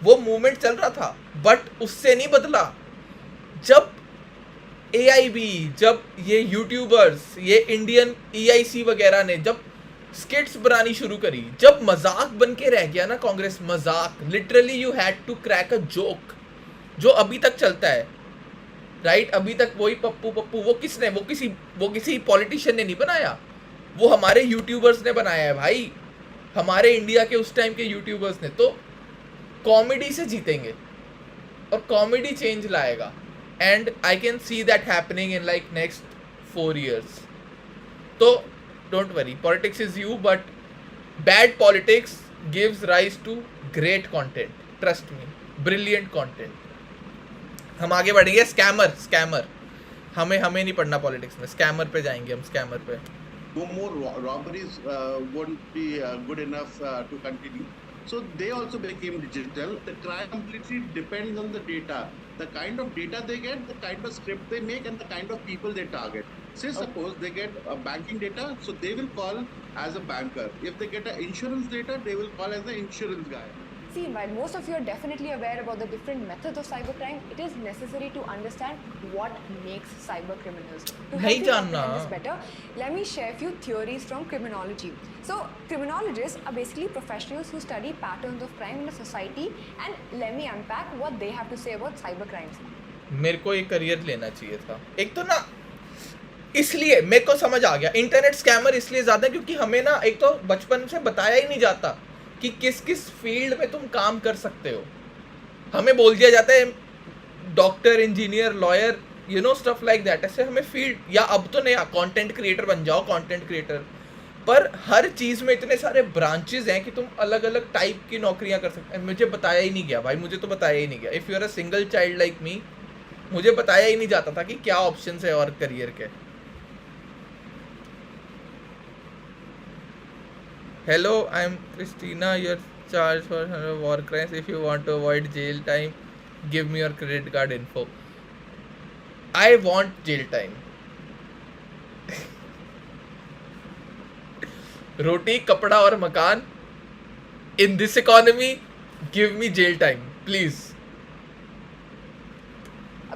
वो मूवमेंट चल रहा था, बट उससे नहीं बदला। जब AIB, जब ये यूट्यूबर्स, ये इंडियन EIC वगैरह ने जब स्किट्स बनानी शुरू करी, जब मजाक बन के रह गया ना कांग्रेस, मजाक, literally you had to crack a joke, जो अभी तक चलता है, राइट, अभी तक वही पप्पू, वो किसने, वो किसी पॉलिटिशियन ने नहीं बनाया, वो हमारे यूट्यूबर्स ने बनाया है भाई, हमारे इंडिया के उस टाइम के यूट्यूबर्स ने। तो कॉमेडी से जीतेंगे और कॉमेडी चेंज लाएगा, and I can see that happening in like next 4 years। तो don't worry, politics is you, but bad politics gives rise to great content, trust me, brilliant content। हम आगे बढ़ेंगे। स्कैमर हमें नहीं पढ़ना पॉलिटिक्स में, scammer पे जाएंगे हम, स्कैमर पे। No more robberies won't be good enough to continue. So they also became digital. The crime completely depends on the data. The kind of data they get, the kind of script they make, and the kind of people they target. Say suppose they get banking data, so they will call as a banker. If they get insurance data, they will call as the insurance guy. See, while most of you are definitely aware about the different methods of cybercrime, it is necessary to understand what makes cyber criminals. To नहीं help you जानना। comprehend this better, let me share a few theories from criminology. So, criminologists are basically professionals who study patterns of crime in a society, and let me unpack what they have to say about cyber crimes. मेरे को एक career लेना चाहिए था, एक तो ना, इसलिए मेरे को समझ आ गया इंटरनेट स्कैमर इसलिए ज़्यादा, क्योंकि हमें ना एक तो बचपन से बताया ही नहीं जाता कि किस किस फील्ड में तुम काम कर सकते हो। हमें बोल दिया जाता है doctor, engineer, lawyer, you know, stuff like that, ऐसे हमें फील्ड, या अब तो नया कंटेंट क्रिएटर बन जाओ, कंटेंट क्रिएटर। पर हर चीज़ में इतने सारे ब्रांचेज हैं कि तुम अलग अलग टाइप की नौकरियां कर सकते हैं। मुझे बताया ही नहीं गया भाई, मुझे तो बताया ही नहीं गया। If you are a single child like me, मुझे बताया ही नहीं जाता था कि क्या ऑप्शंस है और करियर के। Hello, I'm Christina. You're charged for war crimes. If you want to avoid jail time, give me your credit card info. I want jail time. रोटी कपड़ा और मकान. In this economy, give me jail time, please.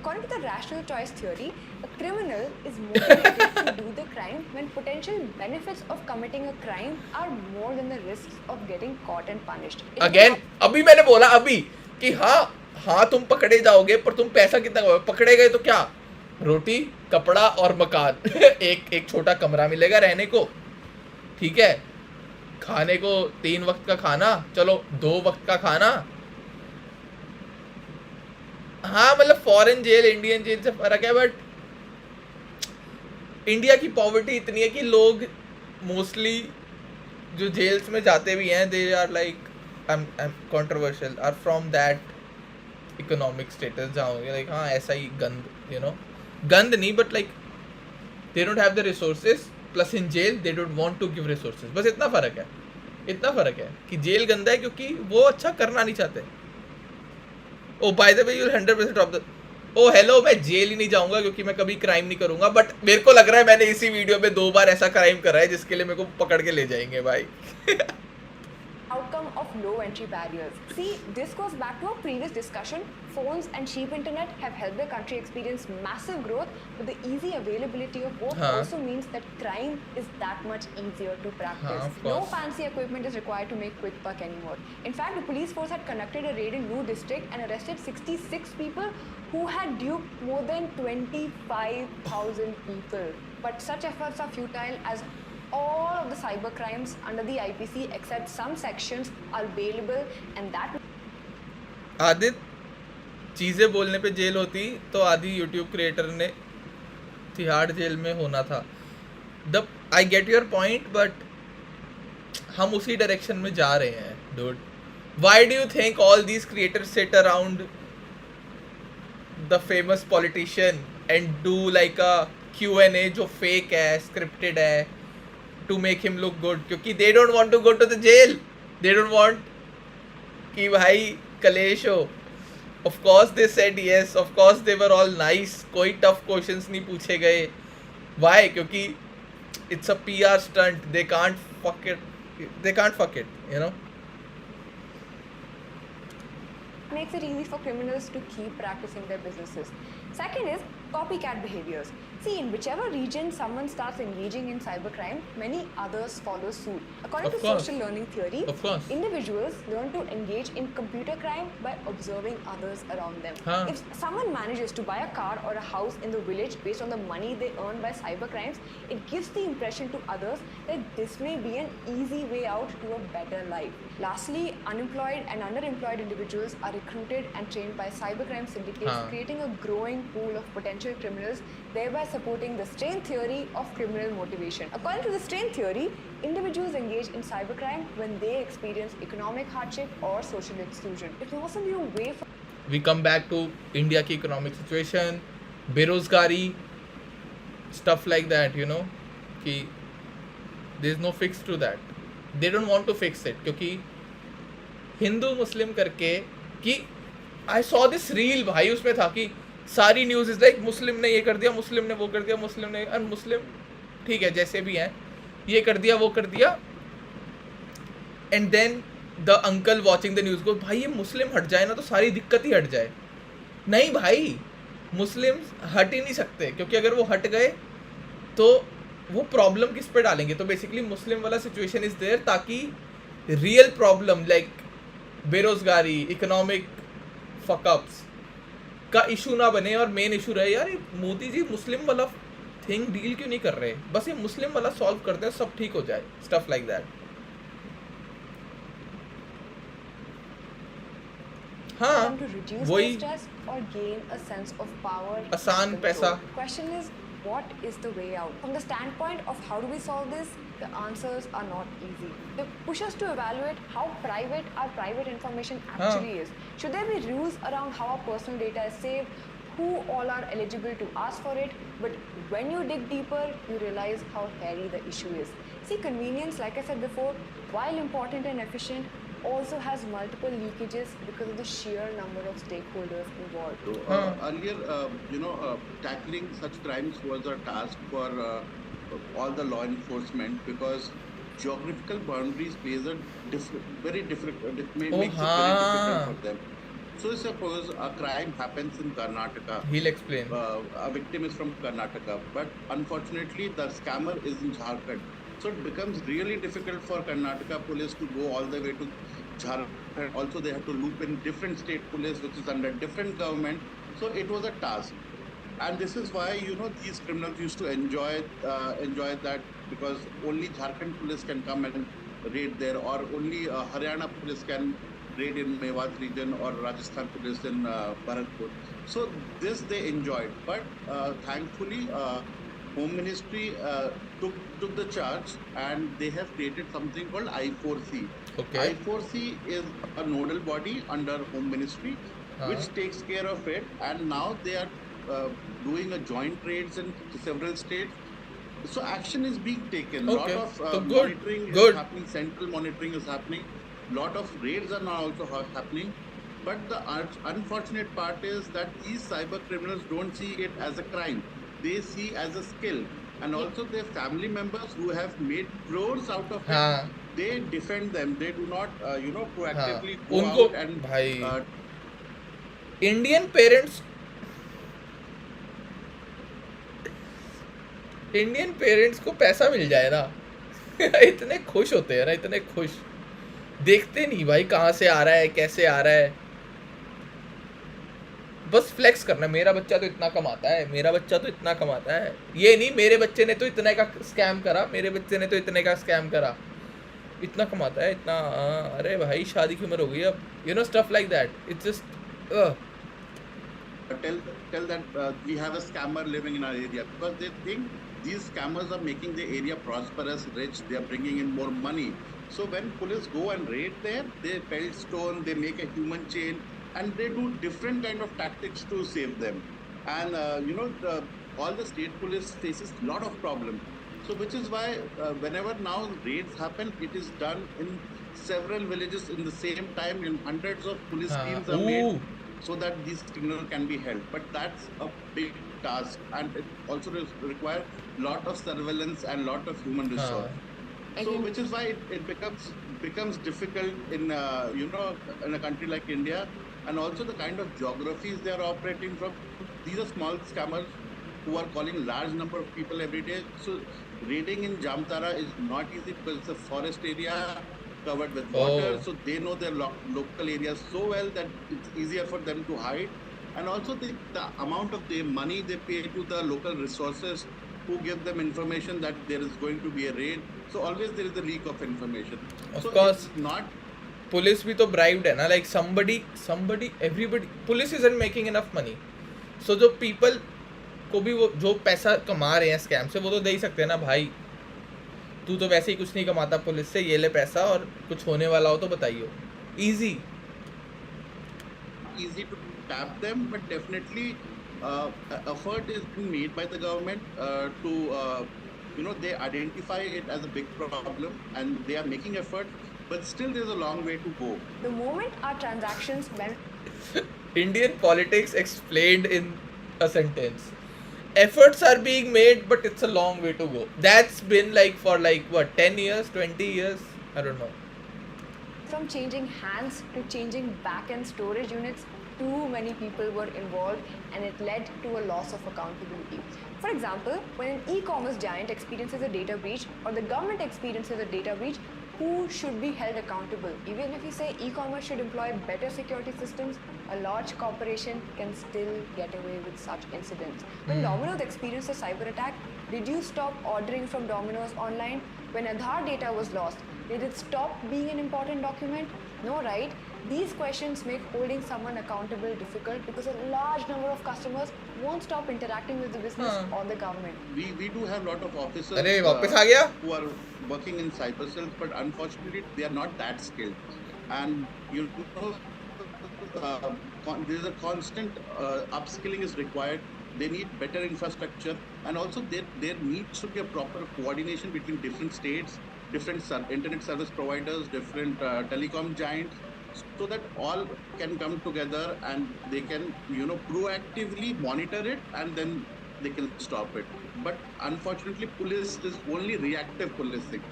According to the rational choice theory, a criminal is motivated to do the crime when potential benefits of committing a crime are more than the risks of getting caught and punished. Again, अभी मैंने बोला अभी कि हाँ तुम पकड़े जाओगे, पर तुम पैसा कितना कमाओगे? पकड़े गए तो क्या? रोटी कपड़ा और मकान. एक छोटा कमरा मिलेगा रहने को, ठीक है, खाने को 3 वक्त का खाना, चलो 2 वक्त का खाना. हाँ मतलब फॉरेन जेल इंडियन जेल से फर्क है, बट इंडिया की पॉवर्टी इतनी है कि लोग मोस्टली जो जेल्स में जाते भी हैं, they are like controversial, are from that economic status जहाँ होंगे लाइक हाँ ऐसा ही गंद, यू नो, गंद नहीं but like they don't have the resources, plus in jail they don't want to give resources. बस इतना फ़र्क है कि जेल गंदा है क्योंकि वो अच्छा करना नहीं चाहते. Oh by the way you will 100% of the oh hello, मैं जेल ही नहीं जाऊंगा क्योंकि मैं कभी क्राइम नहीं करूंगा, बट मेरे को लग रहा है मैंने इसी वीडियो में 2 बार ऐसा क्राइम करा है जिसके लिए मेरे को पकड़ के ले जाएंगे भाई. Outcome of low entry barriers. See, this goes back to our previous discussion. Phones and cheap internet have helped the country experience massive growth, but the easy availability of both also means that crime is that much easier to practice. No fancy equipment is required to make quick buck anymore. In fact, the police force had conducted a raid in New district and arrested 66 people who had duped more than 25,000 people. But such efforts are futile as all of the cyber crimes under the IPC except some sections are bailable, and that Aadit चीज़ें बोलने पे jail होती तो आदि YouTube creator ने Tihar jail में होना था. The I get your point, but हम उसी डायरेक्शन में जा रहे हैं dude. Why do you think all these creators seat around the famous politician and do like a Q&A जो फेक है, स्क्रिप्टेड है, to make him look good? क्योंकि they don't want to go to the jail, they don't want कि भाई कलेश हो. Of course they said yes, of course they were all nice, कोई tough questions नहीं पूछे गए. Why? क्योंकि it's a PR stunt, they can't fuck it, you know. makes it easy for criminals to keep practicing their businesses. Second is copycat behaviors. See, in whichever region someone starts engaging in cybercrime, many others follow suit. According to social learning theory, individuals learn to engage in computer crime by observing others around them. If someone manages to buy a car or a house in the village based on the money they earn by cybercrimes, it gives the impression to others that this may be an easy way out to a better life. Lastly, unemployed and underemployed individuals are recruited and trained by cybercrime syndicates, creating a growing pool of potential criminals, thereby supporting the strain theory of criminal motivation. According to the strain theory, individuals engage in cybercrime when they experience economic hardship or social exclusion. It can also be a way for... We come back to India ki economic situation, berozgari, stuff like that, you know, कि there is no fix to that. They don't want to fix it क्योंकि हिंदू मुस्लिम करके कि I saw this reel भाई, उसमें था कि सारी news is like मुस्लिम ने ये कर दिया, मुस्लिम ने वो कर दिया, मुस्लिम ने और मुस्लिम ठीक है जैसे भी हैं ये कर दिया वो कर दिया. And then the uncle watching the news को, भाई ये मुस्लिम हट जाए ना तो सारी दिक्कत ही हट जाए. नहीं भाई, मुस्लिम हट ही नहीं सकते क्योंकि अगर वो हट गए तो वो प्रॉब्लम किस पे डालेंगे. तो बेसिकली मुस्लिम वाला सिचुएशन इज देयर ताकि रियल प्रॉब्लम लाइक बेरोजगारी, इकोनॉमिक फकअप्स का इशू ना बने और मेन इशू रहे यार ये मोदी जी मुस्लिम वाला थिंग डील क्यों नहीं कर रहे, बस ये मुस्लिम वाला सॉल्व करते हैं सब ठीक हो जाए. Stuff like that. हाँ वही आसान पैसा. Question is, what is the way out? From the standpoint of how do we solve this, the answers are not easy. They push us to evaluate how private our private information actually is. Should there be rules around how our personal data is saved, who all are eligible to ask for it? But when you dig deeper, you realize how hairy the issue is. See, convenience, like I said before, while important and efficient, also has multiple leakages because of the sheer number of stakeholders involved. So earlier, tackling such crimes was a task for all the law enforcement because geographical boundaries plays a very different, makes it very difficult for them. So suppose a crime happens in Karnataka. He'll explain. A victim is from Karnataka, but unfortunately the scammer is in Jharkhand. So it becomes really difficult for Karnataka police to go all the way to Jharkhand. Also, they have to loop in different state police, which is under different government. So it was a task, and this is why these criminals used to enjoy that because only Jharkhand police can come and raid there, or only Haryana police can raid in Mewat region, or Rajasthan police in Bharatpur. So this they enjoyed, but thankfully. Home Ministry took the charge, and they have created something called I4C. Okay. I4C is a nodal body under Home Ministry, which takes care of it. And now they are doing a joint raids in several states. So action is being taken. Okay. Lot of So monitoring good. is happening. Central monitoring is happening. Lot of raids are now also happening. But the unfortunate part is that these cyber criminals don't see it as a crime. They see as a skill, and also their family members who have made crores out of it, they defend them. They do not, proactively go उनको out and भाई Indian parents को पैसा मिल जाए ना इतने खुश होते हैं ना, इतने खुश, देखते नहीं भाई कहाँ से आ रहा है, कैसे आ रहा है, बस फ्लेक्स करना, मेरा बच्चा तो इतना कमाता है, मेरा बच्चा तो इतना कमाता है, ये नहीं मेरे बच्चे ने तो इतने का स्कैम करा, मेरे बच्चे ने तो इतने का स्कैम करा, इतना कमाता है, इतना, अरे भाई शादी की उम्र हो गई अब, stuff like that, it's just tell that we have a scammer living in our area, because they think these scammers are making the area prosperous, rich, they are bringing in more money. So when police go and raid there, they pelt stone, they make a human chain, and they do different kind of tactics to save them. And all the state police faces a lot of problems. So which is why whenever now raids happen, it is done in several villages in the same time, and hundreds of police teams are made so that these criminals can be held. But that's a big task, and it also requires lot of surveillance and lot of human resource. So which is why it becomes difficult in in a country like India, and also the kind of geographies they are operating from. These are small scammers who are calling large number of people every day. So raiding in Jamtara is not easy because it's a forest area covered with water. So they know their local areas so well that it's easier for them to hide. And also the amount of the money they pay to the local resources who give them information that there is going to be a raid. So always there is a leak of information. Of so course. It's not. Police भी तो bribed है ना, like somebody everybody, police isn't making enough money, so जो people को भी वो जो पैसा कमा रहे हैं स्कैम से, वो तो दे ही सकते हैं ना भाई, तू तो वैसे ही कुछ नहीं कमाता पुलिस से, ये ले पैसा और कुछ होने वाला हो तो बताइयो, easy to tap them, but definitely effort is being made by the government to they identify it as a big problem and they are making effort, but still there's a long way to go. The moment our transactions went Indian politics explained in a sentence. Efforts are being made, but it's a long way to go. That's been like for what, 10 years, 20 years? I don't know. from changing hands to changing back-end storage units, too many people were involved and it led to a loss of accountability. For example, when an e-commerce giant experiences a data breach or the government experiences a data breach, who should be held accountable? Even if we say e-commerce should employ better security systems, a large corporation can still get away with such incidents. When Domino's experienced a cyber attack, did you stop ordering from Domino's online? When Aadhaar data was lost, did it stop being an important document? No, right? These questions make holding someone accountable difficult because a large number of customers won't stop interacting with the business or the government. We do have a lot of officers अरे वापस आ गया? who are working in cyber cells, but unfortunately they are not that skilled. And you know, there is a constant upskilling is required they need better infrastructure, and also there needs to be a proper coordination between different states, different internet service providers, different telecom giants, so that all can come together and they can, you know, proactively monitor it, and then they can stop it. But unfortunately, police is only reactive policing.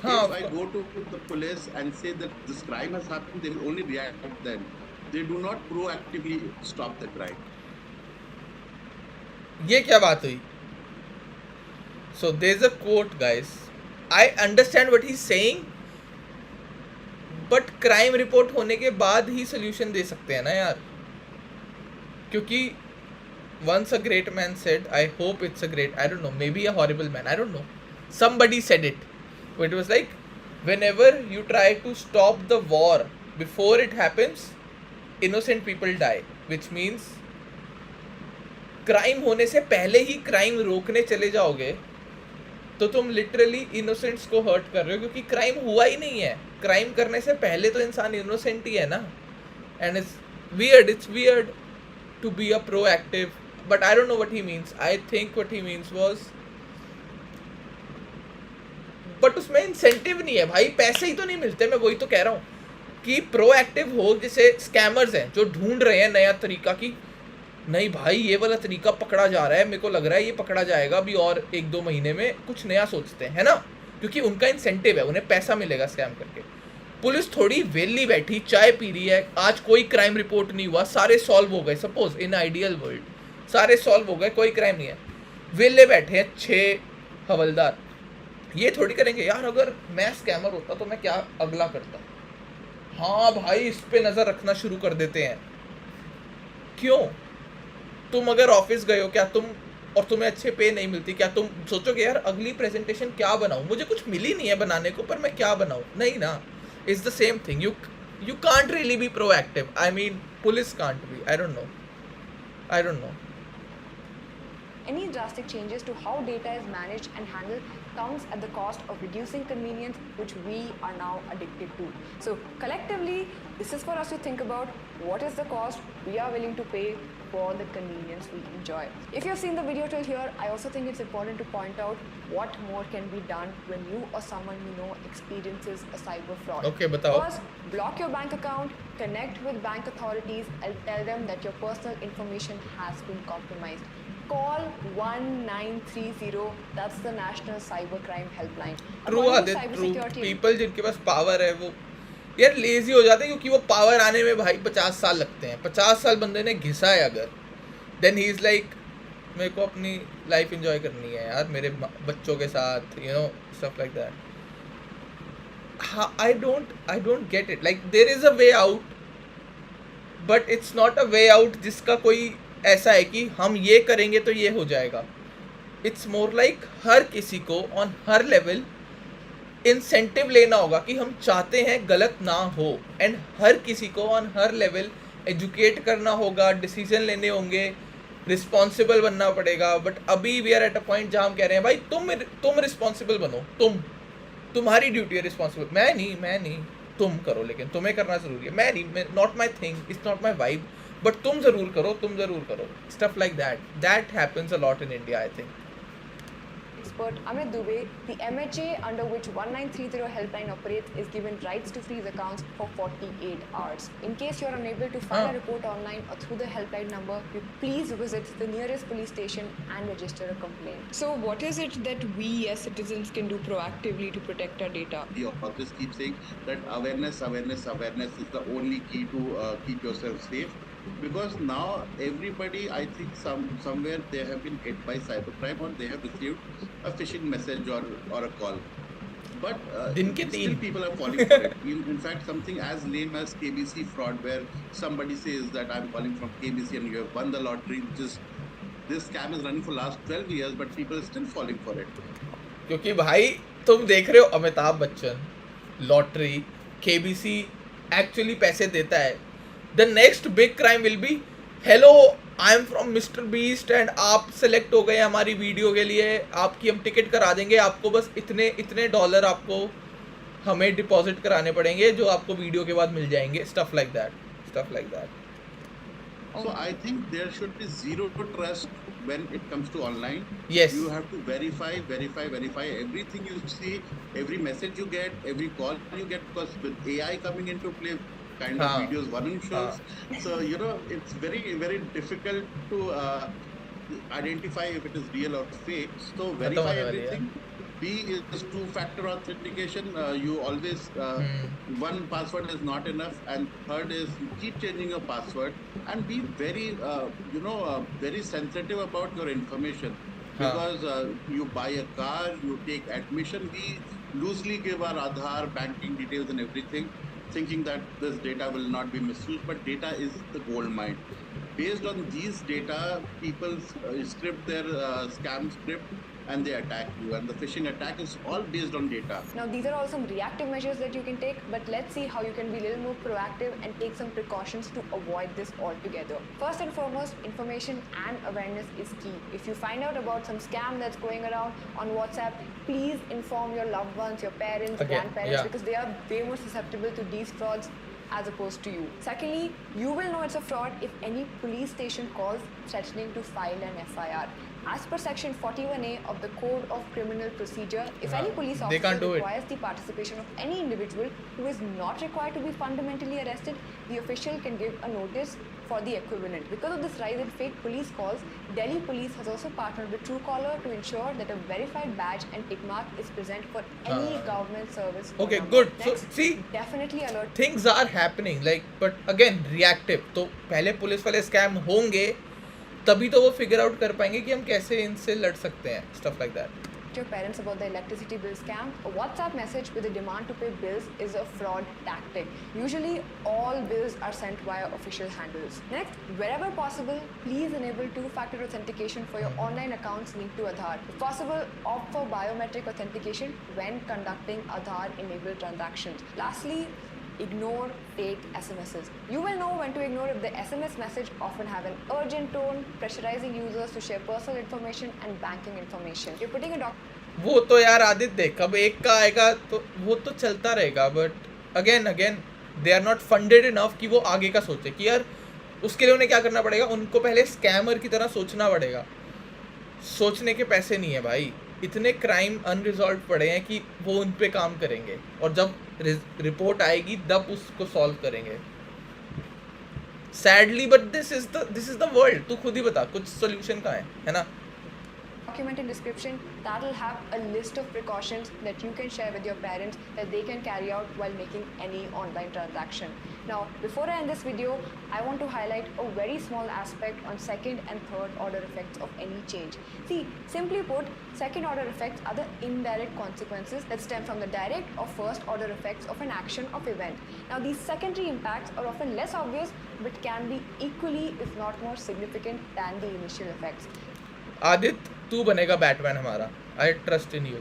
हाँ, If I go to the police and say that this crime has happened, they will only react then. They do not proactively stop the crime. ये क्या बात हुई? So there's a quote, guys. I understand what he's saying, but crime report होने के बाद ही solution दे सकते हैं ना यार, क्योंकि once a great man said, I hope it's a great, I don't know, maybe a horrible man, I don't know, somebody said it, but it was like, whenever you try to stop the war before it happens, innocent people die, which means crime होने से पहले ही crime रोकने चले जाओगे तो तुम literally innocents को hurt कर रहे हो, क्योंकि क्राइम हुआ ही नहीं है. क्राइम करने से पहले तो इंसान इनोसेंट ही है ना. And it's weird to be a proactive, but I don't know what he means. I think what he means was, but उसमें इंसेंटिव नहीं है भाई, पैसे ही तो नहीं मिलते. मैं वही तो कह रहा हूँ कि प्रोएक्टिव हो. जैसे स्कैमर्स हैं जो ढूंढ रहे हैं नया तरीका की, नहीं भाई ये वाला तरीका पकड़ा जा रहा है, मेरे को लग रहा है ये पकड़ा जाएगा अभी और 1-2 महीने में, कुछ नया सोचते हैं, है ना, क्योंकि उनका इंसेंटिव है, उन्हें पैसा मिलेगा स्कैम करके. पुलिस थोड़ी वेली बैठी चाय पी रही है, आज कोई क्राइम रिपोर्ट नहीं हुआ, सारे सॉल्व हो गए. सपोज इन आइडियल वर्ल्ड सारे सॉल्व हो गए, कोई क्राइम नहीं है, वेले बैठे हैं 6 हवलदार. ये थोड़ी करेंगे यार अगर मैं स्कैमर होता तो मैं क्या अगला करता. हाँ भाई इस पे नज़र रखना शुरू कर देते हैं. क्यों? तुम अगर ऑफिस गए हो, क्या तुम और तुम्हें अच्छे पे नहीं मिलती, क्या तुम सोचोगे यार अगली प्रेजेंटेशन क्या बनाऊं, मुझे कुछ मिली नहीं है बनाने को, पर मैं क्या बनाऊं? नहीं ना. It's the same thing. You can't really be proactive. I mean police can't be. I don't no. Any drastic changes to how data is managed and handled comes at the cost of reducing convenience, which we are now addicted to. So collectively, this is for us to think about what is the cost we are willing to pay for the convenience we enjoy. If you have seen the video till here, I also think it's important to point out what more can be done when you or someone you know experiences a cyber fraud. Okay, batao. First, block your bank account, connect with bank authorities and tell them that your personal information has been compromised. Call 1930. That's the National Cybercrime Helpline. True According to Aditya, true. cybersecurity- people जिनके पास power है वो यार lazy हो जाते हैं, क्योंकि वो power आने में भाई 50 साल लगते हैं. 50 साल बंदे ने घिसा है अगर, देन ही इज़ लाइक मेरे को अपनी लाइफ एंजॉय करनी है यार मेरे बच्चों के साथ, you know, stuff like that. हाँ, I don't get it. Like there is a way out, but it's not a way out जिसका कोई ऐसा है कि हम ये करेंगे तो ये हो जाएगा. इट्स मोर लाइक हर किसी को ऑन हर लेवल इंसेंटिव लेना होगा कि हम चाहते हैं गलत ना हो, एंड हर किसी को ऑन हर लेवल एजुकेट करना होगा, डिसीजन लेने होंगे, रिस्पॉन्सिबल बनना पड़ेगा. बट अभी we are at a point जहाँ हम कह रहे हैं भाई तुम रिस्पॉन्सिबल बनो, तुम्हारी ड्यूटी है रिस्पॉन्सिबल. मैं नहीं, तुम करो, लेकिन तुम्हें करना ज़रूरी है. मैं नहीं, not my thing, it's not my vibe, but तुम ज़रूर करो. Stuff like that happens a lot in India, I think. Expert Amit Dubey, the MHA under which 1930 helpline operates is given rights to freeze accounts for 48 hours. In case you're unable to file a report online or through the helpline number, you please visit the nearest police station and register a complaint. So what is it that we as citizens can do proactively to protect our data? The authorities keep saying that awareness is the only key to keep yourself safe. Because now everybody, I think somewhere they have been hit by cybercrime, or they have received a phishing message or a call. But still people are falling for it. In fact, something as lame as KBC fraud, where somebody says that I'm calling from KBC and you have won the lottery. This scam is running for last 12 years, but people are still falling for it. क्योंकि भाई तुम देख रहे हो Amitabh Bachchan, lottery, KBC actually पैसे देता है. The next big crime will be, hello, I am from Mr. Beast and आप सेलेक्ट हो गए हमारी वीडियो के लिए, आपकी हम टिकट करा देंगे, आपको बस इतने डॉलर आपको हमें डिपॉजिट कराने पड़ेंगे जो आपको वीडियो के बाद मिल जाएंगे. Stuff like that. So I think there should be zero trust when it comes to online. Yes. You have to verify everything you see, every message you get, every call you get, because with AI coming into play, kind of हाँ. videos Varun shows. So it's very very difficult to identify if it is real or fake. So verify होने वाली है. everything. B is two-factor authentication. You always one password is not enough, and third is you keep changing your password, and be very very sensitive about your information, because you buy a car, you take admission, we loosely give our Aadhaar, banking details and everything, thinking that this data will not be misused, but data is the gold mine. Based on these data, people script their scam script and they attack you, and the phishing attack is all based on data. Now, these are all some reactive measures that you can take, but let's see how you can be a little more proactive and take some precautions to avoid this altogether. First and foremost, information and awareness is key. If you find out about some scam that's going around on WhatsApp, please inform your loved ones, your parents, grandparents, because they are way more susceptible to these frauds as opposed to you. Secondly, you will know it's a fraud if any police station calls threatening to file an FIR. As per section 41A of the Code of Criminal Procedure, if any police officer requires the participation of any individual who is not required to be fundamentally arrested, the official can give a notice for the equivalent. Because of this rise in fake police calls, Delhi Police has also partnered with Truecaller to ensure that a verified badge and tick mark is present for any government service. Okay, good. Next, so see, definitely alert. Things are happening, but again reactive. तो पहले police वाले scam होंगे, तभी तो वो figure out कर पाएंगे कि हम कैसे इनसे लड़ सकते हैं. Stuff like that. Your parents about the electricity bill scam. A WhatsApp message with a demand to pay bills is a fraud tactic. Usually, all bills are sent via official handles. Next, wherever possible, please enable two-factor authentication for your online accounts linked to Aadhaar. If possible, opt for biometric authentication when conducting Aadhaar-enabled transactions. Lastly, ignore fake SMSs. You will know when to ignore if the SMS message often have an urgent tone, pressurizing users to share personal information and banking information. You're putting a वो तो यार आदित्य, कब एक का आएगा तो वो तो चलता रहेगा, but again they are not funded enough कि वो आगे का सोचे कि यार उसके लिए उन्हें क्या करना पड़ेगा, उनको पहले स्कैमर की तरह सोचना पड़ेगा. सोचने के पैसे नहीं है भाई, इतने क्राइम अनरिजॉल्व पड़े हैं कि वो उन पे काम करेंगे और जब रिपोर्ट आएगी तब उसको सॉल्व करेंगे. Sadly but this is the world. तू खुद ही बता कुछ सोल्यूशन का है ना. document in description that will have a list of precautions that you can share with your parents that they can carry out while making any online transaction. Now, before I end this video, I want to highlight a very small aspect on second and third order effects of any change. See, simply put, second order effects are the indirect consequences that stem from the direct or first order effects of an action or event. Now, these secondary impacts are often less obvious but can be equally, if not more significant than the initial effects. Aditya, तू बनेगा Batman हमारा. I trust in you.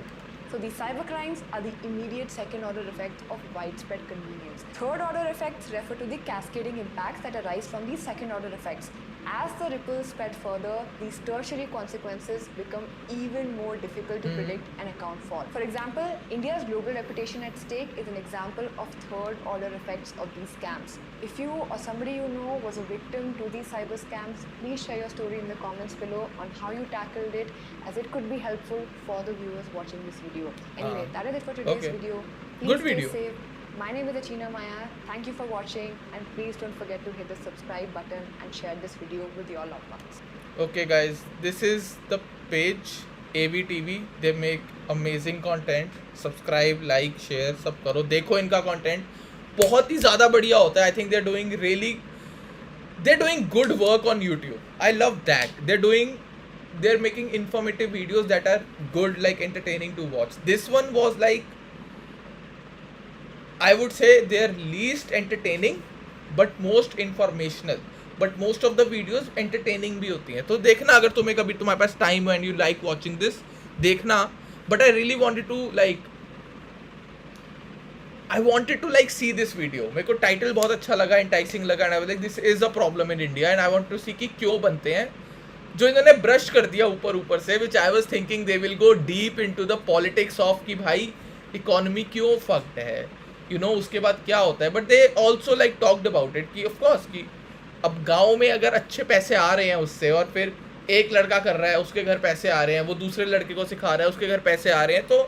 So these cybercrimes are the immediate second order effects of widespread convenience. Third order effects refer to the cascading impacts that arise from these second order effects. As the ripples spread further, these tertiary consequences become even more difficult to predict and account for. For example, India's global reputation at stake is an example of third order effects of these scams. If you or somebody you know was a victim to these cyber scams, please share your story in the comments below on how you tackled it, as it could be helpful for the viewers watching this video. Anyway, that is it for today's video. Please Good video. Stay safe. My name is Achina Maya. Thank you for watching, and please don't forget to hit the subscribe button and share this video with your loved ones. Okay guys, this is the page AVTV. They make amazing content. Subscribe, like, share सब करो. देखो इनका content बहुत ही ज़्यादा बढ़िया होता है. I think they're doing good work on YouTube. I love that. They're making informative videos that are good, like entertaining to watch. This one was like, I would say they're least entertaining but most informational. But most of the videos entertaining भी होती हैं. तो देखना अगर तुम्हारे पास time and you like watching this, देखना. But I really wanted to see this video. मेरे को title बहुत अच्छा लगा, enticing लगा, and I was like, this is a problem in India, and I want to see कि क्यों बनते हैं. जो इन्होंने ब्रश कर दिया ऊपर से, which I was thinking they will go deep into the politics of कि भाई इकोनॉमी क्यों fucked है, उसके बाद क्या होता है. But they also like talked about it कि ऑफ कोर्स कि अब गाँव में अगर अच्छे पैसे आ रहे हैं उससे और फिर एक लड़का कर रहा है, उसके घर पैसे आ रहे हैं, वो दूसरे लड़के को सिखा रहा है, उसके घर पैसे आ रहे हैं, तो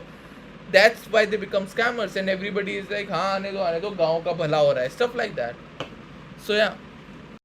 that's why they become scammers and everybody is like हाँ आने दो गाँव का भला हो रहा है, स्टफ लाइक दैट. सो या